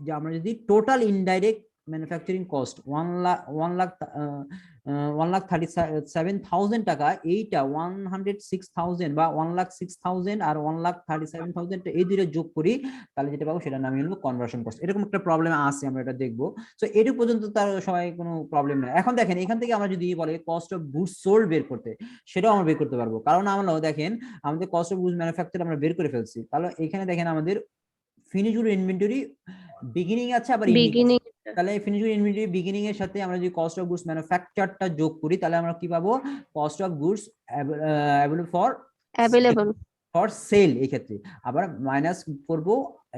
যে আমরা যদি টোটাল ইনডাইরেক্ট ম্যানুফ্যাকচারিং কস্ট 1,37,000 টাকা, এইটা 106,000 বা 1,06,000 আর 1,37,000 এই দুইটা যোগ করি, তাহলে যেটা পাবো সেটা নামই হলো কনভার্সন কস্ট। এরকম একটা প্রবলেম আছে, আমরা এটা দেখবো। সো এটুকু পর্যন্ত তার সবাই কোনো প্রবলেম নেই। এখন দেখেন এখান থেকে আমরা যদি বলে কস্ট অফ গুডস সোল্ড বের করতে, সেটাও আমরা বের করতে পারবো। কারণ আমরা দেখেন আমাদের কস্ট অফ গুডস ম্যানুফ্যাকচার আমরা বের করে ফেলছি, তাহলে এখানে দেখেন আমাদের ফিনিশড গুড ইনভেন্টরি বিগিনিং আছে আবার এন্ডিং আছে। বিগিনিং তাহলে ফিনিশড গুড ইনভেন্টরি বিগিনিং এর সাথে আমরা যদি কস্ট অফ গুডস ম্যানুফ্যাকচারটা যোগ করি, তাহলে আমরা কি পাবো? Cost of goods available available for sell. এই ক্ষেত্রে আবার মাইনাস করব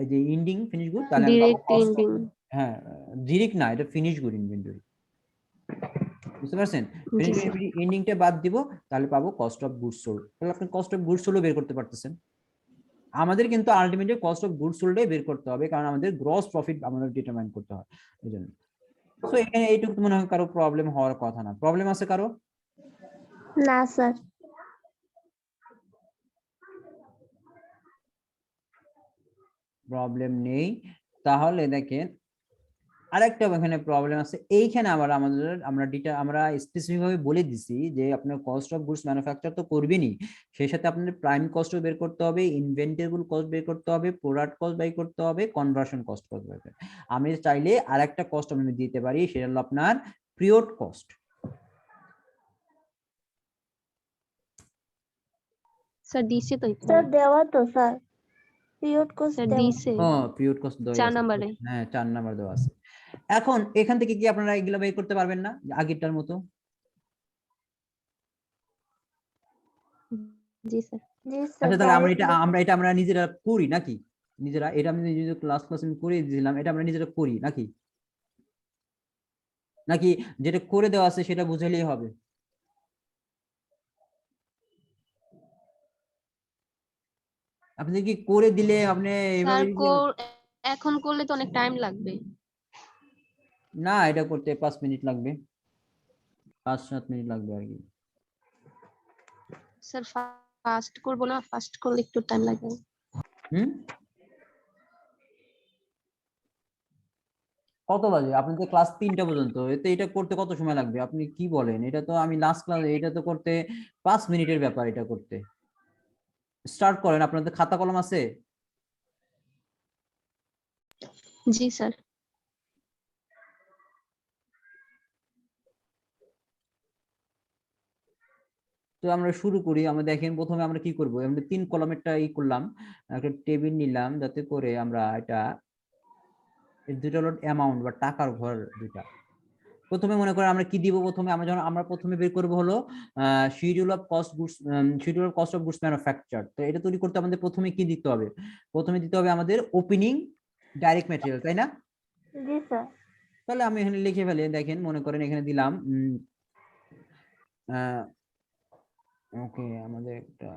এই যে এন্ডিং ফিনিশ গুড, তাহলে আমি পাবো ডিরেক্ট কস্ট। এন্ডিং। হ্যাঁ, ডিরেক্ট না, এটা ফিনিশ গুড ইনভেন্টরি। বুঝতে পারছেন? জি ফিনিশ স্যার। গুড এন্ডিংটা বাদ দিব, তাহলে পাবো কস্ট অফ গুডস সোল্ড। তাহলে আপনি কস্ট অফ গুডস সোল্ড বের করতে পারতেছেন। আমাদের কিন্তু আলটিমেটলি কস্ট অফ গুডস সোল্ডই বের করতে হবে, কারণ আমাদের গ্রস প্রফিট আমাদের ডিটারমাইন করতে হয় এই জন্য। সো এখানে এইটুকু মনে হয় কারো প্রবলেম হওয়ার কথা না। প্রবলেম আছে কারো? না স্যার। প্রবলেম নেই। তাহলে দেখেন আরেকটা এখানে প্রবলেম আছে। এইখানে আবার আমরা স্পেসিফিক ভাবে বলে দিছি যে আপনার কস্ট অফ গুডস ম্যানুফ্যাকচার তো করবেনই, সেই সাথে আপনাদের প্রাইম কস্টও বের করতে হবে, ইনভেন্টরিবল কস্ট বের করতে হবে, প্রোডাক্ট কস্ট বের করতে হবে, কনভার্সন কস্ট বের করতে হবে। আমি চাইলে আরেকটা কস্ট আমি দিতে পারি, সেটা হলো আপনার পিরিয়ড কস্ট। স্যার দিছে তো স্যার দেওয়া তো স্যার, পিরিয়ড কোর্স স্যার দেওয়া। দিছে পিরিয়ড কস্ট দেওয়া 4 আছে। নম্বরে। হ্যাঁ, 4 নাম্বার দেওয়া আছে। এখন এখান থেকে কি আপনারা এগুলো বের করতে পারবেন না আগেরটার মতো? জি স্যার। জি স্যার। আচ্ছা, তাহলে আমরা নিজেরা করি নাকি? নিজেরা এটা আমি নিজে ক্লাস আমি করে দিয়েছিলাম, এটা আমরা নিজেরা করি নাকি? নাকি যেটা করে দেওয়া আছে সেটা বুঝাইলেই হবে? আপনি কি করে দিলে আপনি স্যার এভাবে এখন করলে তো অনেক টাইম লাগবে। না, এটা করতে 5 মিনিট লাগবে, 5-7 মিনিট লাগবে আর কি। স্যার ফাস্ট করব না, ফাস্ট করলে একটু টাইম লাগবে। হুম, কত বাজে? আপনাদের ক্লাস 3টা পর্যন্ত, এতে এটা করতে কত সময় লাগবে আপনি কি বলেন? এটা তো আমি লাস্ট ক্লাস, এটা তো করতে 5 মিনিটের ব্যাপার। এটা করতে স্টার্ট করেন। আপনাদের খাতা কলম আছে? জি স্যার। তো আমরা শুরু করি। আমরা দেখেন প্রথমে আমরা কি করব, আমরা 3 কলামেরটা করলাম, একটা টেবিল নিলাম, যাতে করে আমরা এটা দুটো হলো অ্যামাউন্ট বা টাকার ঘর দুটা। প্রথমে মনে করেন আমরা কি দিব, প্রথমে আমরা প্রথমে বের করব হলো schedule of cost goods, schedule of cost of goods manufacture. তো এটা তৈরি করতে আমাদের প্রথমে কি দিতে হবে? প্রথমে দিতে হবে আমাদের ওপেনিং ডাইরেক্ট ম্যাটেরিয়াল, তাই না? জি স্যার। তাহলে আমি এখানে লিখে ফেলি। দেখেন মনে করেন এখানে দিলাম ওকে, আমাদের একটা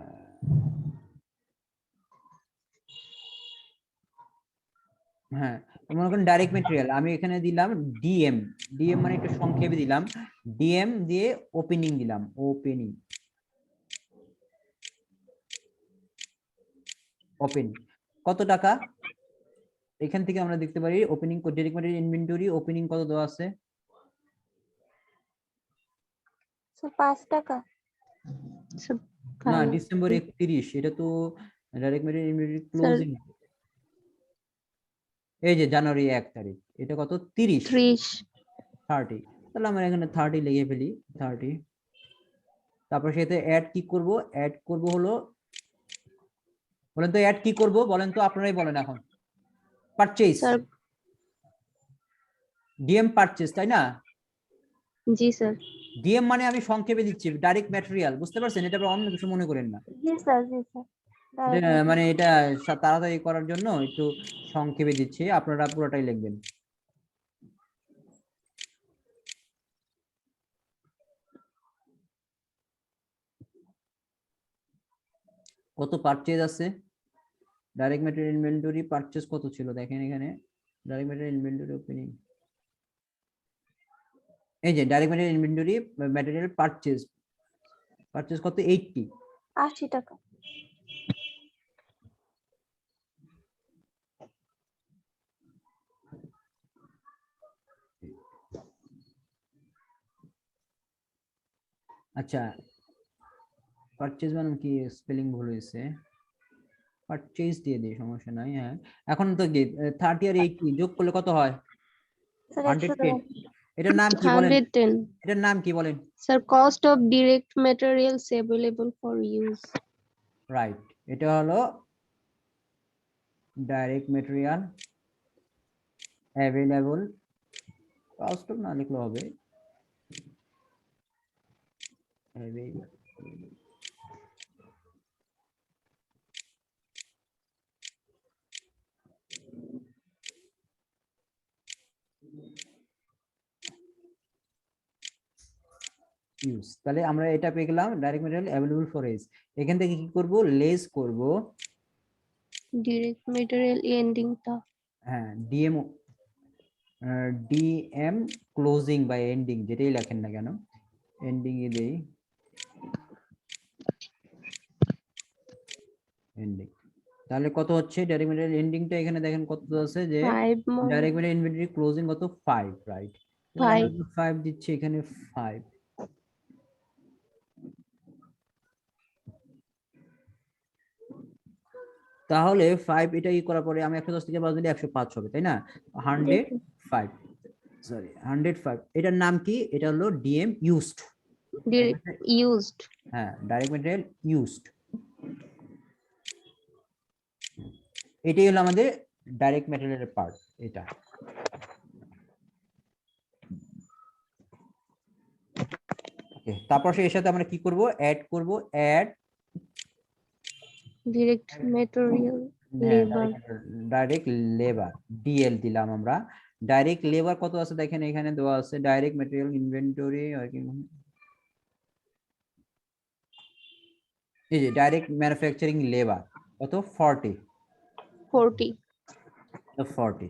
হ্যাঁ, মনে করেন ডাইরেক্ট ম্যাটেরিয়াল আমি এখানে দিলাম ডিএম। ডিএম মানে একটু সংক্ষেপে দিলাম, ডিএম দিয়ে ওপেনিং দিলাম, ওপেনিং কত টাকা? এখান থেকে আমরা দেখতে পারি opening direct material inventory opening কত দেওয়া আছে? স্যার 5 টাকা। না, ডিসেম্বর 31, এটা তো direct material inventory sir closing. এই যে জানুয়ারি 1 তারিখ, এটা কত? 30। 30। তাহলে আমরা এখানে 30 লিখে ফেলি, 30। তারপর সেটা অ্যাড কি করব, অ্যাড করব হলো, বলেন তো অ্যাড কি করব, বলেন তো আপনারাই বলেন এখন। পারচেজ, স্যার ডিএম পারচেজ, তাই না? জি স্যার। ডিএম মানে আমি সংক্ষেপে দিচ্ছি, ডাইরেক্ট ম্যাটেরিয়াল, বুঝতে পারছেন? এটা আবার অন্য কিছু মনে করেন না। জি স্যার, জি স্যার। এটা মানে এটা তাড়াতাড়ি করার জন্য একটু সংক্ষেপে দিচ্ছি, আপনারা পুরোটাই লিখবেন। কত পারচেজ আছে, ডাইরেক্ট ম্যাটেরিয়াল ইনভেন্টরি পারচেজ কত ছিল দেখেন এখানে, ডাইরেক্ট ম্যাটেরিয়াল ইনভেন্টরি ওপেনিং, এই যে direct material inventory material purchase, purchase কত, 80। 80 টাকা। আচ্ছা, পারচেজ মানে কি, স্পেলিং ভুল হয়েছে, পারচেজ দিয়ে দিই, সমস্যা নাই। হ্যাঁ, এখন তো কি 30 আর 80 যোগ করলে কত হয়, স্যার 100 110। টাকা। এটার নাম কি বলেন, 110 এটার নাম কি বলেন? Sir, cost of direct materials available for use. Right, এটা হলো direct material available, cost of না লিখলে হবে, ইউজ। তাহলে আমরা এটা পেয়ে গেলাম direct material available for use. এখান থেকে কি করব, লেস করব, ডিরেক্ট ম্যাটেরিয়াল এন্ডিংটা হ্যাঁ ডিএম, ডিএম ক্লোজিং বা এন্ডিং যেটাই লেখেন না কেন, এন্ডিং এ দেই এন্ডিং। তাহলে কত হচ্ছে ডাইরেক্ট ম্যাটেরিয়াল এন্ডিংটা, এখানে দেখেন কত আছে, যে 5 ডাইরেক্ট ম্যাটেরিয়াল ইনভেন্টরি ক্লোজিং কত 5, রাইট? 5 5 দিচ্ছি এখানে 5। তাহলে 5 এটা ই করার পরে আমি 110 থেকে বাদ দিলে 105 হবে, তাই না? 105, সরি 105, এটার নাম কি, এটা হলো ডিএম ইউজড, ডিরেক্ট ইউজড। হ্যাঁ ডাইরেক্ট ম্যাটেরিয়াল ইউজড, এটাই হলো আমাদের ডাইরেক্ট ম্যাটেরিয়ালের পার্ট এটা। ওকে, তারপর এর সাথে আমরা কি করব, অ্যাড করব, add direct material labour direct labour, DL দিলাম আমরা। ডাইরেক্ট লেবার কত আছে দেখেন এখানে দেওয়া আছে, ডাইরেক্ট ম্যাটেরিয়াল ইনভেন্টরি, এই যে ডাইরেক্ট ম্যানুফ্যাকচারিং লেবার কত, 40, 40 40।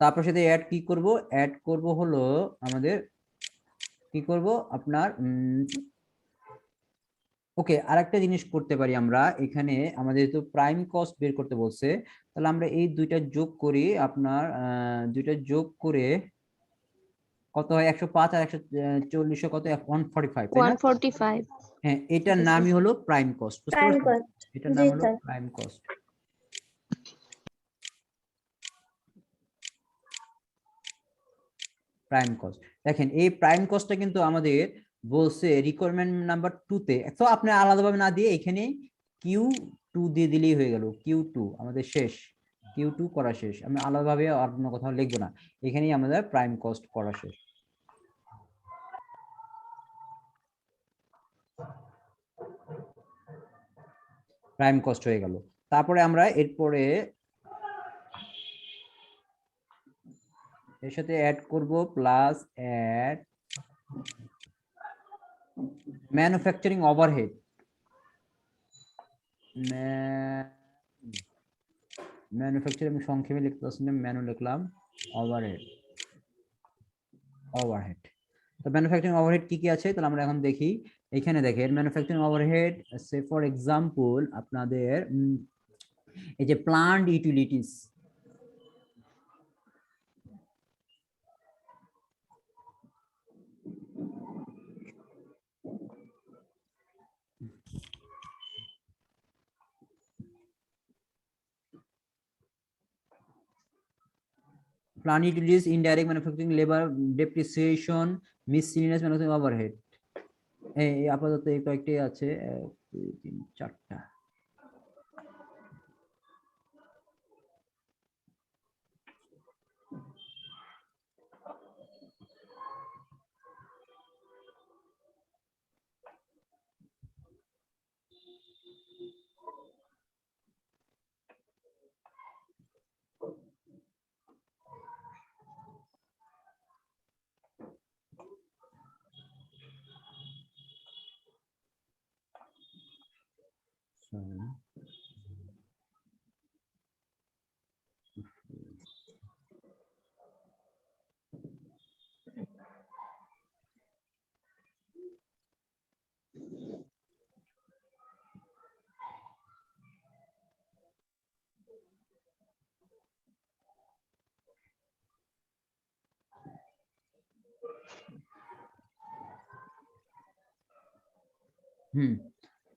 তারপর সাথে অ্যাড কি করব, অ্যাড করব হলো আমাদের কি করব আপনার ওকে, আরেকটা জিনিস করতে পারি আমরা এখানে, আমাদের তো প্রাইম কস্ট বের করতে বলছে, তাহলে আমরা এই দুইটা যোগ করি, আপনার দুইটা যোগ করে কত হয়, 105 আর 140 কত, 145, তাই না? 145। হ্যাঁ, এটার নামই হলো প্রাইম কস্ট, বুঝতে প্রাইম পারছেন? কস্ট। এটার জি নাম হলো sir. Prime cost, prime cost. দেখেন এই প্রাইম কস্টটা কিন্তু আমাদের বলছে রিকোয়ারমেন্ট নাম্বার 2 তে, তো আপনি আলাদাভাবে না দিয়ে এখানে Q2 দিয়ে দিলেই হয়ে গেল, Q2 আমাদের শেষ, Q2 করা শেষ, আমি আলাদাভাবে আর কোনো কথা লিখবো না, এখানেই আমাদের প্রাইম কস্ট করা শেষ। প্রাইম কস্ট হয়ে গেল। তারপরে আমরা এরপরে এর সাথে অ্যাড করব plus add manufacturing overhead, manufacturing আমি সংক্ষেপে লিখতে পারছি না, ম্যানু লিখলাম, ওভারহেড, ওভারহেড। তো ম্যানুফ্যাকচারিং ওভারহেড কি কি আছে তাহলে আমরা এখন দেখি। এখানে দেখেন manufacturing overhead, say for example আপনাদের এই যে plant utilities, plant utilities, indirect manufacturing labor depreciation, miscellaneous manufacturing overhead, এই আপাতত এই কয়েকটি আছে 1 2 3 4টা।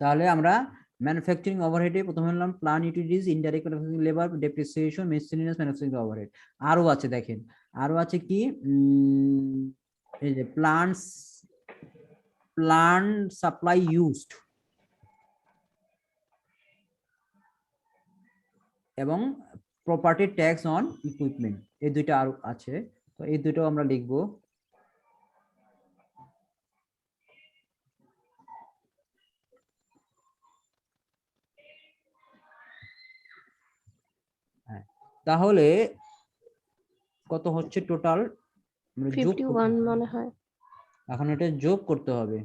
তাহলে আমরা ম্যানুফ্যাকচারিং ওভারহেডে প্রথমে হলাম plant utilities, indirect manufacturing labour, depreciation, miscellaneous manufacturing overhead. আরো আছে দেখেন, আরো আছে কি এই যে প্লান্ট সাপ্লাই ইউজড এবং প্রপার্টি ট্যাক্স অন ইকুইপমেন্ট, এই দুইটা আরো আছে, তো এই দুটো আমরা লিখবো। তাহলে কত হচ্ছে টোটাল? 51 মনে হয়। এখন এটা যোগ করতে হবে,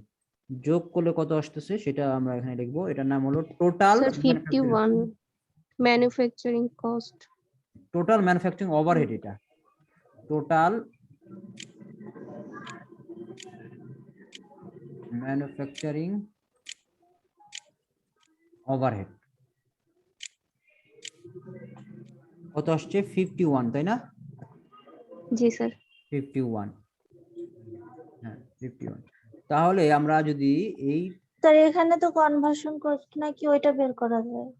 যোগ করলে কত আসতেছে সেটা আমরা এখানে লিখবো। এটার নাম হলো total sir 51 manufacturing cost. Total manufacturing overhead, এটা টোটাল ম্যানুফ্যাকচারিং ওভারহেড কত আসছে? 51, তাই না? জি স্যার। 51, হ্যাঁ 51। তাহলে আমরা যদি এই স্যার এখানে তো কনভার্সন কস্ট নাকি ওইটা বের করা যায়?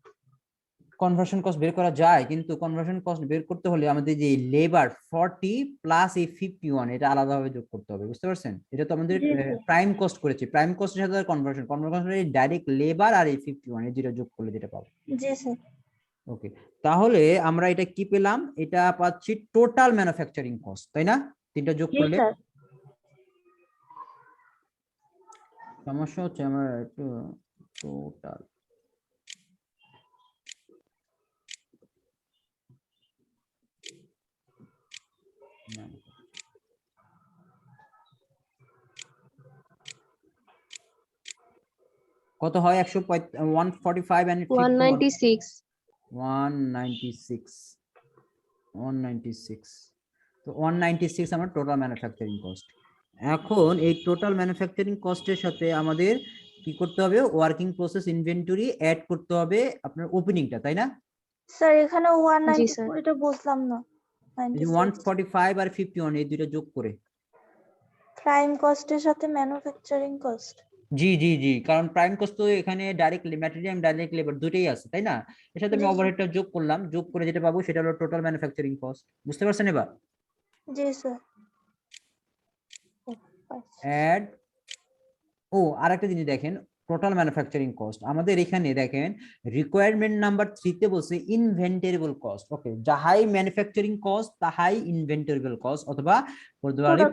কনভার্সন কস্ট বের করা যায়, কিন্তু কনভার্সন কস্ট বের করতে হলে আমাদের যে লেবার 40 প্লাস এই 51 এটা আলাদাভাবে যোগ করতে হবে, বুঝতে পারছেন? এটা তো আমাদের জি, স্যার। প্রাইম কস্ট করেছি, প্রাইম কস্টের সাথে কনভার্সন ডাইরেক্ট লেবার আর এই 51 এই দুটো যোগ করলে যেটা পাবো। জি স্যার। ওকে, তাহলে আমরা এটা কি পেলাম? এটা পাচ্ছি টোটাল ম্যানুফ্যাকচারিং কস্ট, তাই না? তিনটা যোগ জি করলে স্যার। সমস্যা হচ্ছে আমার একটু টোটাল কত হয়? 145 and 196 196 তো 196 আমার টোটাল ম্যানুফ্যাকচারিং কস্ট। এখন এই টোটাল ম্যানুফ্যাকচারিং কস্টের সাথে আমাদের কি করতে হবে? ওয়ার্কিং প্রসেস ইনভেন্টরি অ্যাড করতে হবে আপনার ওপেনিংটা, তাই না? স্যার এখানে জি স্যার। 194 এটা বুঝলাম না। এই যে 145 আর 51 এই দুইটা যোগ করে। প্রাইম কস্টের সাথে ম্যানুফ্যাকচারিং কস্ট। জি জি জি, কারণ প্রাইম কস্ট তো এখানে ডাইরেক্ট ম্যাটেরিয়াল ডাইরেক্ট লেবার দুটোই আছে, তাই না? এর সাথে আমি জি, ওভারহেডটা যোগ করলাম, যোগ করে যেটা পাবো সেটা হলো টোটাল ম্যানুফ্যাকচারিং কস্ট। বুঝতে পারছেন এবার? জি স্যার। অ্যাড আরেকটা জিনিস দেখেন, টোটাল ম্যানুফ্যাকচারিং কস্ট আমাদের এখানে দেখেন রিকোয়ারমেন্ট নাম্বার 3 তে বলছে ইনভেন্টরিবল কস্ট। ওকে, যাহাই ম্যানুফ্যাকচারিং কস্ট তাহাই ইনভেন্টরিবল কস্ট অথবা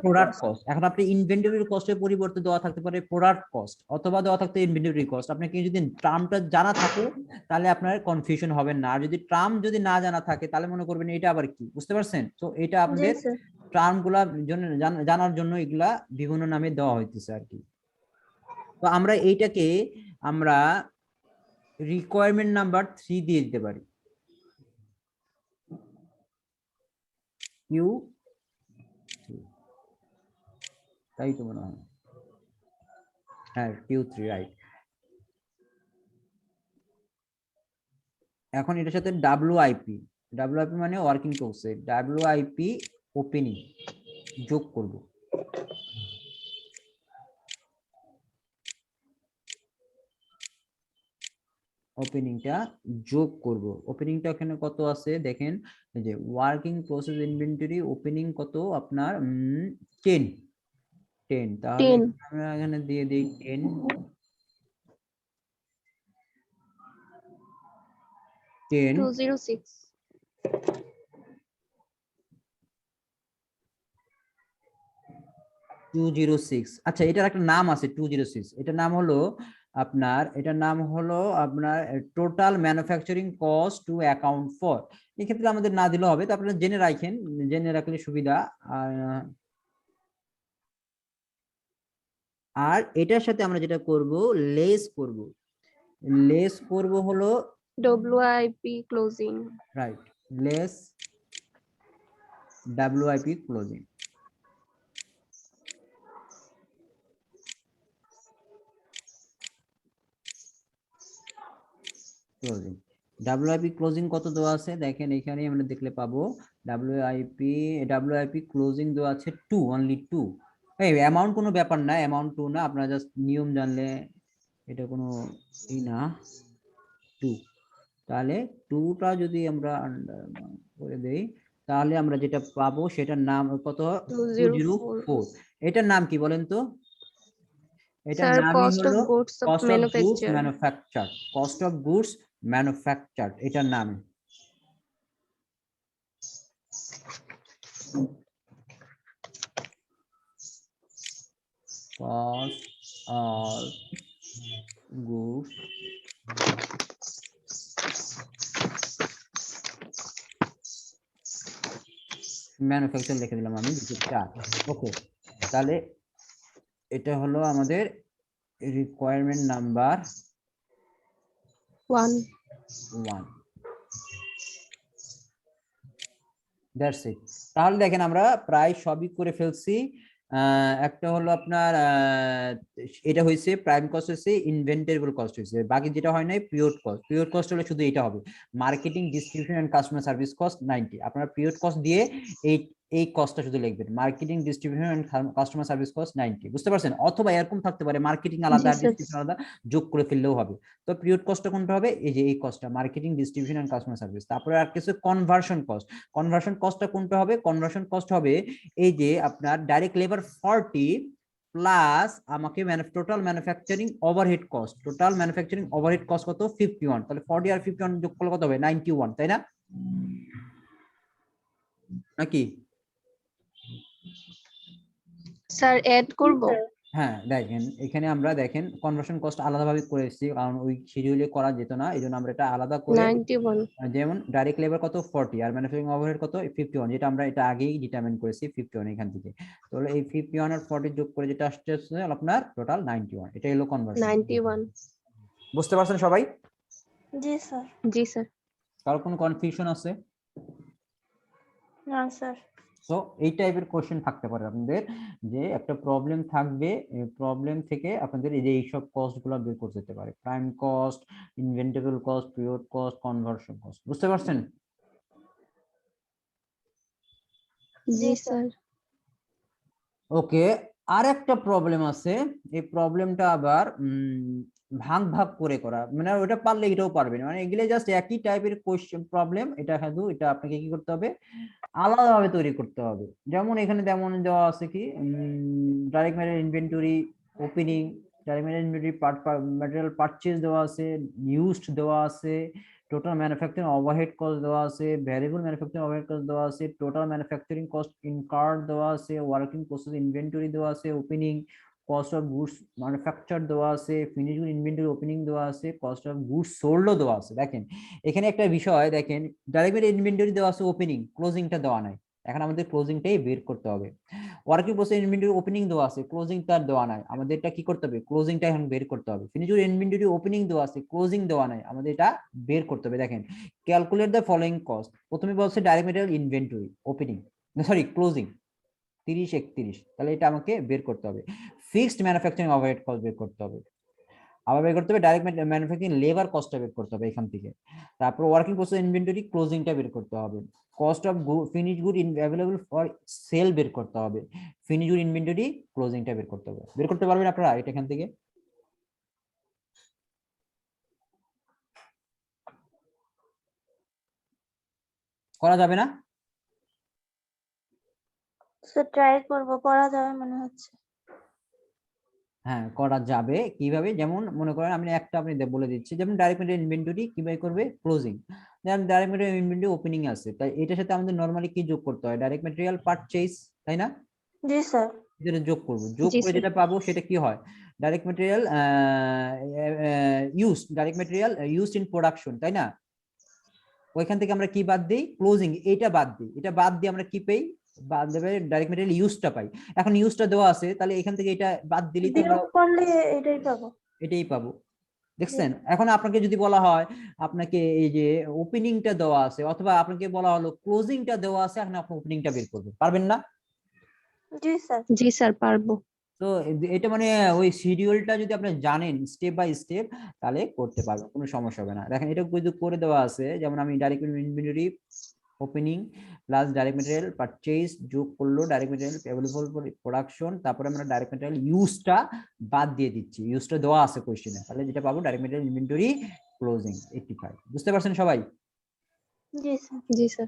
প্রোডাক্ট কস্ট। এখন আপনি ইনভেন্টরি কস্টের পরিবর্তে দেওয়া থাকতে পারে প্রোডাক্ট কস্ট অথবা দেওয়া থাকতে ইনভেন্টরি কস্ট। আপনাকে যদি টার্মটা জানা থাকে তাহলে আপনার কনফিউশন হবে না, আর যদি টার্ম যদি না জানা থাকে তাহলে মনে করবেন এটা আবার কি, বুঝতে পারছেন? তো এটা জি আপনাদের স্যার। টার্ম গুলা জানার জন্য এগুলা বিভিন্ন নামে দেওয়া হইতেছে আর কি। তো আমরা এইটাকে আমরা রিকোয়ারমেন্ট নাম্বার 3 দিয়ে দিতে পারি। কিউ, তাই তো মনে হয়, হ্যাঁ Q3, রাইট। এখন এটার সাথে WIP মানে ওয়ার্কিং প্রসেস, WIP ওপেনিং যোগ করব। ওপেনিংটা যোগ করব। ওপেনিংটা এখানে কত আছে দেখেন, এই যে ওয়ার্কিং প্রসেস ইনভেন্টরি ওপেনিং কত আপনার 10। 10 তাহলে 10 আমরা এখানে দিয়ে দিই 10 206 206 আচ্ছা এটার একটা নাম আছে 206 এটার নাম হলো আপনার total manufacturing cost to account for. এক্ষেত্রে আমাদের না দিলেও হবে, তো আপনারা জেনে রাখলে সুবিধা। আর এটার সাথে আমরা যেটা করব লেস করব হলো WIP closing right less WIP closing. Closing WIP closing কত দেওয়া আছে দেখেন, এখানে আমরা দেখলে পাবো WIP ক্লোজিং দেওয়া আছে 2 অনলি 2। এই অ্যামাউন্ট কোনো ব্যাপার না, অ্যামাউন্ট 2 না, আপনারা জাস্ট নিয়ম জানলে এটা কোনো ই না 2। তাহলে 2টা যদি আমরা করে দেই তাহলে আমরা যেটা পাবো সেটার নাম কত 204। 204 এটার নাম কি বলেন তো? এটার স্যার নামই কস্ট অফ হলো goods of cost of goods manufacture manufacture. Cost of goods manufacture এটার নাম। cost of goods ম্যানুফ্যাকচার লিখে দিলাম আমি 4। ওকে, তাহলে এটা হলো আমাদের রিকোয়ারমেন্ট নাম্বার 1 1। That's it. তাহলে দেখেন আমরা প্রায় সবই করে ফেলছি। একটা হলো আপনার এটা হয়েছে প্রাইম কস্ট হয়েছে, ইনভেন্টরেবল কস্ট হয়েছে, বাকি যেটা হয় নাই পিরিয়ড কস্ট। পিরিয়ড কস্ট হলে শুধু এটা হবে marketing distribution and customer service cost 90। আপনারা পিরিয়ড কস্ট দিয়ে এই কস্টটা শুধু লিখবেন, marketing distribution and customer service cost 90। বুঝতে পারছেন? অথবা এরকম থাকতে পারে মার্কেটিং আলাদা জি স্যার ডিস্ট্রিবিউশন আলাদা যোগ করে ফেললেও হবে। তো পিরিয়ড কস্টটা কোনটা হবে? এই যে এই কস্টটা marketing distribution and customer service. তারপরে আর কিছু কনভার্সন কস্ট। কনভার্সন কস্টটা কোনটা হবে? কনভার্সন কস্ট হবে এই যে আপনার ডাইরেক্ট লেবার 40 প্লাস আমাকে total manufacturing overhead cost. Total manufacturing overhead cost কত? 51। তাহলে 40 আর 51 যোগ করলে কত হবে? 91, তাই না? নাকি? স্যার এড করব হ্যাঁ দেখেন, এখানে আমরা দেখেন কনভার্সন কস্ট আলাদাভাবে করেছি কারণ ওই শিডিউলে করা যেত না, এই জন্য আমরা এটা আলাদা করে 91 যেমন ডাইরেক্ট লেবার কত 40 আর ম্যানুফ্যাকচারিং ওভারহেড কত 51, যেটা আমরা এটা আগেই ডিটারমিন করেছি 51 এখান থেকে। তাহলে এই 51 আর 40 যোগ করে যেটা আসছে আপনার টোটাল 91। এটা হলো কনভার্সন। 91 বুঝতে পারছেন সবাই? জি স্যার। জি স্যার কারো কোনো কনফিউশন আছে? না স্যার। তো এই টাইপের কোশ্চেন থাকতে পারে আপনাদের, যে একটা প্রবলেম থাকবে, প্রবলেম থেকে আপনাদের এই যে এইসব কস্ট গুলো বের করতে যেতে পারে, prime cost, inventable cost, period cost, conversion cost. বুঝতে পারছেন? জি স্যার ওকে, আর একটা প্রবলেম আছে, এই প্রবলেমটা আবার ভাগ ভাগ করে করা, মানে ওটা পারলে এটাও পারবেন, মানে এগুলো জাস্ট একই টাইপের কোশ্চেন প্রবলেম। এটা শুধু এটা আপনাকে কি করতে হবে? আলাদাভাবে তৈরি করতে হবে। যেমন এখানে যেমন দেওয়া আছে কি direct material inventory opening, direct material inventory material purchase দেওয়া আছে, ইউজড দেওয়া আছে, টোটাল ম্যানুফ্যাকচারিং ওভারহেড কস্ট দেওয়া আছে, ভ্যারিয়েবল ম্যানুফ্যাকচারিং ওভারহেড কস্ট দেওয়া আছে, টোটাল ম্যানুফ্যাকচারিং কস্ট ইনকার্ড দেওয়া আছে, ওয়ার্কিং প্রসেস ইনভেন্টরি দেওয়া আছে, opening cost of goods manufacture দেওয়া আছে, ফিনিশ গুড ইনভেন্টরি ওপেনিং দেওয়া আছে, কস্ট অফ গুডস সোল্ডও দেওয়া আছে। দেখেন এখানে একটা বিষয় দেখেন, ডাইরেক্ট ইনভেন্টরি দেওয়া আছে, ওপেনিং ক্লোজিংটা দেওয়া নাই, এখন আমাদের ক্লোজিংটাই বের করতে হবে। ওয়ার্কিং প্রসেস ইনভেন্টরি ওপেনিং দেওয়া আছে, ক্লোজিং তার দেওয়া নাই, আমাদের এটা কি করতে হবে? ক্লোজিংটা এখন বের করতে হবে। ফিনিশ গুড ইনভেন্টরি ওপেনিং দেওয়া আছে, ক্লোজিং দেওয়া নাই, আমাদের এটা বের করতে হবে। দেখেন ক্যালকুলেট দ্য ফলোইং কস্ট, প্রথমে বলছে direct material inventory opening, sorry closing 30 31, তাহলে এটা আমাকে বের করতে হবে। ফিক্সড ম্যানুফ্যাকচারিং ওভারহেড কস্ট বের করতে হবে, আবার বের করতে হবে ডাইরেক্ট ম্যানুফ্যাকচারিং লেবার কস্টটা বের করতে হবে এখান থেকে, তারপর ওয়ার্কিং প্রসেস ইনভেন্টরি ক্লোজিংটা বের করতে হবে, cost of finish good available for sell বের করতে হবে, ফিনিশ গুড ইনভেন্টরি ক্লোজিংটা বের করতে হবে। বের করতে পারবেন আপনারা এটা এখান থেকে? করা যাবে না? স্যার ট্রাই করব, পড়া যাবে মনে হচ্ছে। হ্যাঁ করা যাবে কিভাবে, যেমন মনে করেন আমি একটা আপনি বলে দিচ্ছি, যেমন ডাইরেক্ট মেটেরিয়াল ইনভেন্টরি কিভাবে করবে, ক্লোজিং। যেমন ডাইরেক্ট মেটেরিয়াল ইনভেন্টরি ওপেনিং আছে, তাই এটার সাথে আমাদের নরমালি কি যোগ করতে হয়, ডাইরেক্ট মেটেরিয়াল পারচেজ, তাই না? জি স্যার। যেটা যোগ করব, যোগ জি করে স্যার। যেটা পাবো সেটা কি হয়, direct material use, direct material used in production, তাই না? ওইখান থেকে আমরা কি বাদ দিই, ক্লোজিং, এটা বাদ দিই, এটা বাদ দিয়ে আমরা কি পাই, বাদ দেবে ডাইরেক্ট মেটেরিয়াল ইউজটা পাই। এখন ইউজটা দেওয়া আছে, তাহলে এখান থেকে এটা বাদ দিলেই তো আমরা বিয়োগ করলে এটাই পাবো। এটাই পাবো। দেখছেন? এখন আপনাকে যদি বলা হয় আপনাকে এই যে ওপেনিংটা দেওয়া আছে, অথবা আপনাকে বলা হলো ক্লোজিংটা দেওয়া আছে, এখন আপনি ওপেনিংটা বের করবেন, পারবেন না? জি স্যার। জি স্যার, পারবো। তো এটা মানে ওই শিডিউলটা যদি আপনি জানেন স্টেপ বাই স্টেপ, তাহলে করতে পারবেন, কোনো সমস্যা হবে না। দেখেন এটা যদি করে দেওয়া আছে, যেমন আমি direct inventory opening plus direct material purchase যোগ করলো direct material available for production, তারপরে আমরা ডাইরেক্ট মেটেরিয়াল ইউজটা বাদ দিয়ে দিচ্ছি, ইউজটা দেওয়া আছে কোশ্চেনে, তাহলে যেটা পাবো ডাইরেক্ট মেটেরিয়াল ইনভেন্টরি ক্লোজিং 85। বুঝতে পারছেন সবাই? জি স্যার। জি স্যার।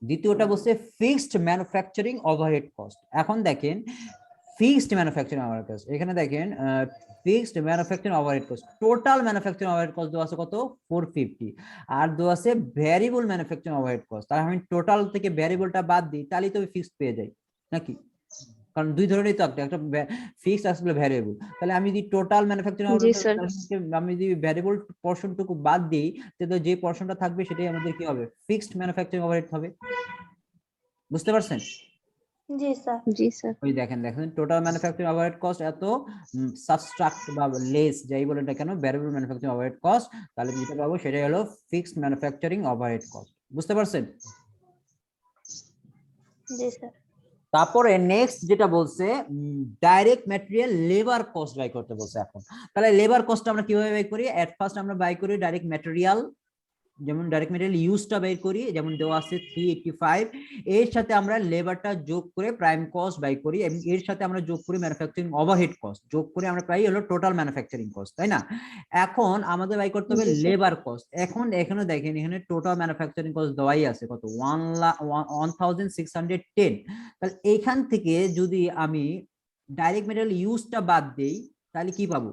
দ্বিতীয়টা বলছে ফিক্সড ম্যানুফ্যাকচারিং ওভারহেড কস্ট। এখন দেখেন ফিক্সড ম্যানুফ্যাকচারিং ওভারহেড কস্ট, এখানে দেখেন fixed manufacturing overhead cost, total manufacturing overhead cost দেওয়া আছে কত, 450, আর দেওয়া আছে ভ্যারিয়েবল ম্যানুফ্যাকচারিং ওভারহেড কস্ট। তাহলে আমি টোটাল থেকে ভ্যারিয়েবলটা বাদ দিই, তাহলেই তো ফিক্সড পেয়ে যাই নাকি? কারণ দুই ধরনেরই তো একটা ফিক্সড আসলে ভ্যারিয়েবল। তাহলে আমি যদি টোটাল ম্যানুফ্যাকচারিং জি স্যার। আমি যদি ভ্যারিয়েবল পোরশনটুকু বাদ দিই, তাহলে যে পোরশনটা থাকবে সেটাই আমাদের কি হবে, ফিক্সড ম্যানুফ্যাকচারিং ওভারহেড হবে। বুঝতে পারছেন? জি স্যার। জি স্যার। ওই দেখেন দেখেন টোটাল ম্যানুফ্যাকচারিং ওভারহেড কস্ট এত, সাবস্ট্রাক্ট বা লেস যাই বলেন না কেন, ভ্যারিয়েবল ম্যানুফ্যাকচারিং ওভারহেড কস্ট, তাহলে যেটা পাবো সেটাই হলো ফিক্সড ম্যানুফ্যাকচারিং ওভারহেড কস্ট। বুঝতে পারছেন? জি স্যার। তারপরে নেক্সট যেটা বলছে direct material labour cost buy করতে বলছে। এখন তাহলে লেবার কস্ট আমরা কিভাবে বাই করি, এট ফার্স্ট আমরা বাই করি ডাইরেক্ট ম্যাটেরিয়াল, যেমন ডাইরেক্ট মেটেরিয়াল ইউজটা বের করি, যেমন দেওয়া আছে 385, এর সাথে আমরা লেবারটা যোগ করে প্রাইম কস্ট বাই করি, এবং এর সাথে আমরা যোগ করি ম্যানুফ্যাকচারিং ওভারহেড কস্ট, যোগ করে আমরা পাই হলো টোটাল ম্যানুফ্যাকচারিং কস্ট, তাই না? এখন আমাদের বাই করতে হবে জি স্যার। Labour cost. এখন এখানে দেখেন এখানে টোটাল ম্যানুফ্যাকচারিং কস্ট দেওয়াই আছে কত, 1610। তাহলে এইখান থেকে যদি আমি ডাইরেক্ট মেটেরিয়াল ইউজটা বাদ দেই, তাহলে কি পাবো,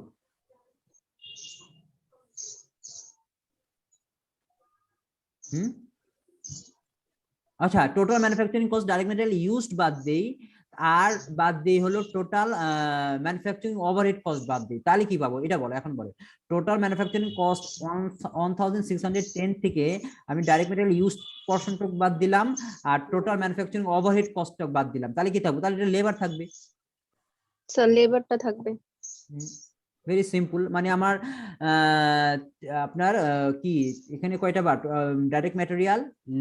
আচ্ছা total manufacturing cost direct material used বাদ দেই, আর বাদ দেই হলো টোটাল ম্যানুফ্যাকচারিং ওভারহেড কস্ট বাদ দেই, তাহলে কি পাবো এটা বলো এখন বলো। টোটাল ম্যানুফ্যাকচারিং কস্ট 1610 থেকে আমি ডাইরেক্ট মেটেরিয়াল ইউজ পোরশনটুকু বাদ দিলাম, আর টোটাল ম্যানুফ্যাকচারিং ওভারহেড কস্টটা বাদ দিলাম, তাহলে কি থাকবে, তাহলে এটা লেবার থাকবে। স্যার লেবারটা থাকবে। ভেরি সিম্পল, মানে আমার আপনার কি এখানে কয়টা বার, ডাইরেক্ট ম্যাটেরিয়াল,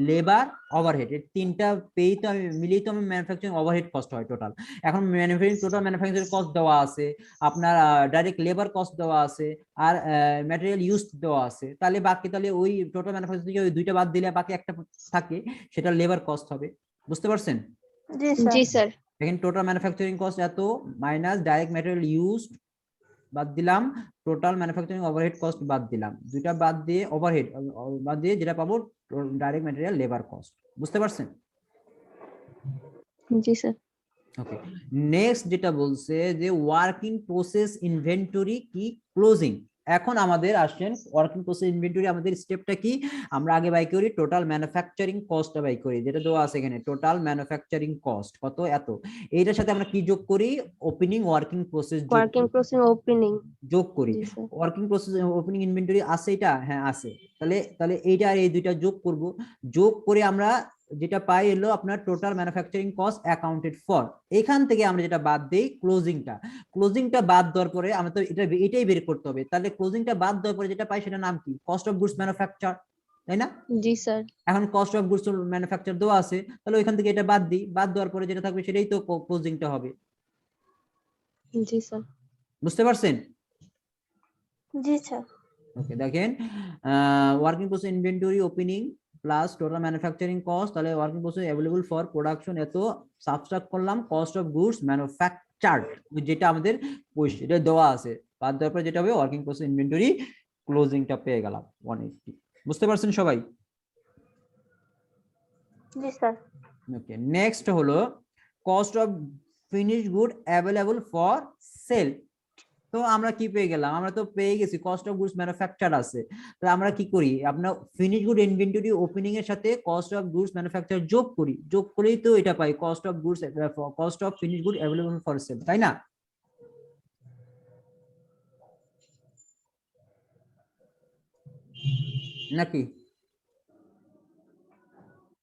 লেবার, ওভারহেড, এই তিনটা পেই তো আমি মিলিয়ে তো আমি ম্যানুফ্যাকচারিং ওভারহেড কস্ট হয় টোটাল। এখন ম্যানুফ্যাকচারিং টোটাল ম্যানুফ্যাকচারিং কস্ট দেওয়া আছে, আপনার ডাইরেক্ট লেবার কস্ট দেওয়া আছে, আর ম্যাটেরিয়াল ইউজ দেওয়া আছে, তাহলে বাকি তাহলে ওই টোটাল ম্যানুফ্যাকচারিং থেকে ওই দুইটা বাদ দিলে বাকি একটা থাকে, সেটা লেবার কস্ট হবে। বুঝতে পারছেন? জি স্যার। জি স্যার। দেখেন টোটাল ম্যানুফ্যাকচারিং কস্ট এত, মাইনাস ডাইরেক্ট ম্যাটেরিয়াল ইউজড বাদ দিলাম, টোটাল ম্যানুফ্যাকচারিং ওভারহেড কস্ট বাদ দিলাম, দুইটা বাদ দিয়ে ওভারহেড বাদ দিয়ে যেটা পাবো ডাইরেক্ট ম্যাটেরিয়াল লেবার কস্ট। বুঝতে পারছেন? জি স্যার। ওকে, নেক্সট যেটা বলছে যে ওয়ার্কিং প্রসেস ইনভেন্টরি কি, ক্লোজিং। এখন আমাদের আসছেন ওয়ার্কিং প্রসেস ইনভেন্টরি, আমাদের স্টেপটা কি, আমরা আগে বাই করি টোটাল ম্যানুফ্যাকচারিং কস্টটা বাই করি, যেটা দেওয়া আছে এখানে টোটাল ম্যানুফ্যাকচারিং কস্ট কত এত, এইটার সাথে আমরা কি যোগ করি, opening working process working process opening. যোগ করি। জি sir. Working process opening inventory আছে এটা, হ্যাঁ আছে, তাহলে তাহলে এইটা আর এই দুইটা যোগ করব, যোগ করে আমরা যেটা পাই হলো আপনার total manufacturing cost accounted for. এখান থেকে আমরা যেটা বাদ দেই ক্লোজিংটা, ক্লোজিংটা বাদ দেওয়ার পরে আমরা তো এটাই বের করতে হবে, তাহলে ক্লোজিংটা বাদ দেওয়ার পরে যেটা পাই সেটা নাম কি, কস্ট অফ গুডস ম্যানুফ্যাকচার, তাই না? জি স্যার। এখন কস্ট অফ গুডস ম্যানুফ্যাকচার দেওয়া আছে, তাহলে ওইখান থেকে এটা বাদ দিই, বাদ দেওয়ার পরে যেটা থাকবে সেটাই তো ক্লোজিংটা হবে। জি স্যার। বুঝতে পারছেন? জি স্যার। ওকে, দেখেন working process inventory opening plus total manufacturing cost, তাহলে working process available for production এত, সাবট্রাক্ট করলাম কস্ট অফ গুডস ম্যানুফ্যাকচার্ড, যেটা আমাদের এটা দেওয়া আছে, বাদ দেওয়ার পরে যেটা হবে ওয়ার্কিং প্রসেস ইনভেন্টরি ক্লোজিংটা পেয়ে গেলাম 180। বুঝতে পারছেন সবাই? জি স্যার। ওকে, নেক্সট হলো cost of finished good available for sale. তো আমরা কি পেয়ে গেলাম, আমরা তো পেয়ে গেছি কস্ট অফ গুডস ম্যানুফ্যাকচার আছে। তাহলে আমরা কি করি, আপনার ফিনিশ গুড ইনভেন্টরি ওপেনিং এর সাথে কস্ট অফ গুডস ম্যানুফ্যাকচার যোগ করি, যোগ করেই তো এটা পাই cost of goods, cost of finish good available for sale, তাই না? নাকি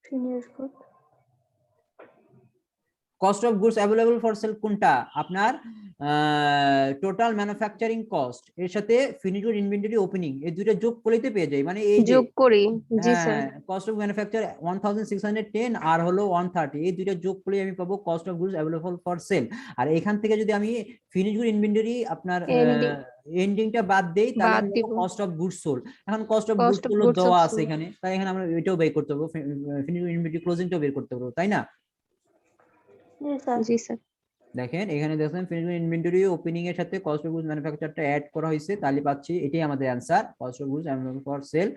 finish good. Cost of goods available for sale কোনটা, আপনার টোটাল ম্যানুফ্যাকচারিং কস্ট এর সাথে ফিনিশ গুড ইনভেন্টরি ওপেনিং এই দুইটা যোগ করলেই তো পেয়ে যাই, মানে এই যে যোগ করি, জি স্যার। কস্ট অফ ম্যানুফ্যাকচার 1610 আর হলো 130, এই দুইটা যোগ করলে আমি পাবো cost of goods available for sale. আর এখান থেকে যদি আমি ফিনিশ গুড ইনভেন্টরি আপনার Ending এন্ডিংটা বাদ দেই তাহলে বাদ আমি দিব। Cost of goods sold. এখন cost of goods cost of sold goods দেওয়া অফ আছে সোল্ড, এখানে, তাই এখানে আমরা এটাও বের করতে পারবো, ফিনিশ গুড ইনভেন্টরি ক্লোজিংটাও বের করতে পারবো, তাই না? জি স্যার। জি স্যার। দেখেন এখানে দেখেন ফিনিশ গুড ইনভেন্টরি ওপেনিং এর সাথে কস্ট অফ গুডস ম্যানুফ্যাকচারটা অ্যাড করা হয়েছে, তাহলে পাচ্ছি এটাই আমাদের answer, cost of goods available for sale.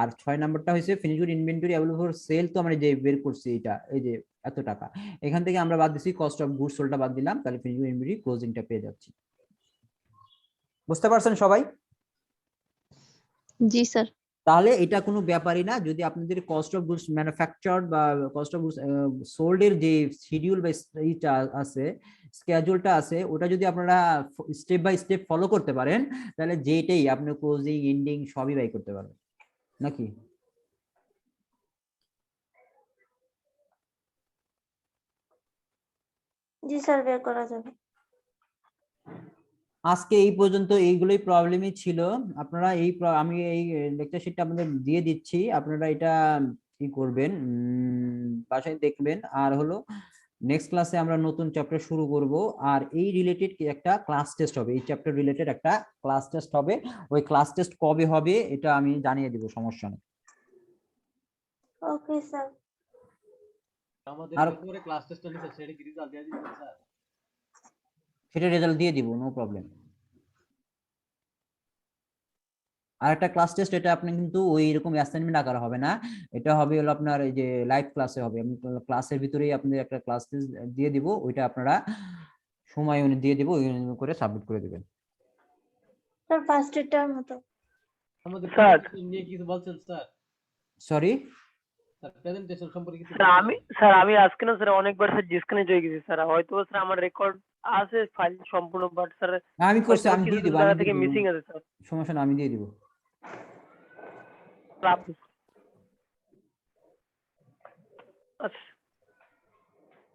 আর 6 নাম্বারটা হয়েছে finish good inventory available for sale, তো আমরা যে বের করছি এটা এই যে এত টাকা, এখান থেকে আমরা বাদ দিছি কস্ট অফ গুডস সোল্ডটা বাদ দিলাম, তাহলে ফিনিশ গুড ইনভেন্টরি ক্লোজিংটা পেয়ে যাচ্ছি। বুঝতে পারছেন সবাই? জি স্যার। তাহলে এটা কোনো ব্যাপারই না, যদি আপনাদের কস্ট অফ গুডস ম্যানুফ্যাকচার্ড বা কস্ট অফ গুডস সোল্ড এর যে শিডিউল বা ইটা আছে, স্কেজুলটা আছে, ওটা যদি আপনারা স্টেপ বাই স্টেপ ফলো করতে পারেন তাহলে যেটাই আপনি ক্লোজিং এন্ডিং সবই বাই করতে পারবেন, নাকি? জি স্যার, বের করা যাবে। আজকে এই পর্যন্ত এইগুলোই প্রবলেমই ছিল। আপনারা আমি এই লেকচার শিটটা আপনাদের দিয়ে দিচ্ছি, আপনারা এটা কি করবেন, বাসায় দেখবেন। আর হলো নেক্সট ক্লাসে আমরা নতুন চ্যাপ্টার শুরু করব, আর এই রিলেটেড একটা ক্লাস টেস্ট হবে, এই চ্যাপ্টার রিলেটেড একটা ক্লাস টেস্ট হবে। ওই ক্লাস টেস্ট কবে হবে এটা আমি জানিয়ে দিব, সমস্যা নেই। Okay sir. আমাদের আর উপরে ক্লাস টেস্ট হচ্ছে, সেটা কি রেজাল্ট দিয়ে দিবেন স্যার? সেটা রেজাল্ট দিয়ে দিব, নো প্রবলেম। আর একটা ক্লাস টেস্ট, এটা আপনি কিন্তু ওই রকম অ্যাসাইনমেন্ট আকারে হবে না, এটা হবে হলো আপনার এই যে লাইভ ক্লাসে হবে, আমি ক্লাসের ভিতরেই আপনাদের একটা ক্লাস টেস্ট দিয়ে দিব, ওইটা আপনারা সময় অনুযায়ী দিয়ে দিব, ওই অনুযায়ী করে সাবমিট করে দিবেন। স্যার ফার্স্ট এটার মতো। আমাদের স্যার। প্রেজেন্টেশন নিয়ে কিছু বলছেন স্যার? সরি স্যার প্রেজেন্টেশন সম্পর্কে কিছু স্যার আমি আজকে না স্যার অনেকবার স্যার ডিসকানেক্ট হয়ে গেছি স্যার, হয়তো স্যার আমার রেকর্ড আছে ফাইল সম্পূর্ণ, বাট স্যার আমি করছি, আমি কিছু দিয়ে দিব, জায়গা আমি থেকে দিয়ে দিব, মিসিং আছে স্যার। সমস্যা না, আমি দিয়ে দিব। আচ্ছা।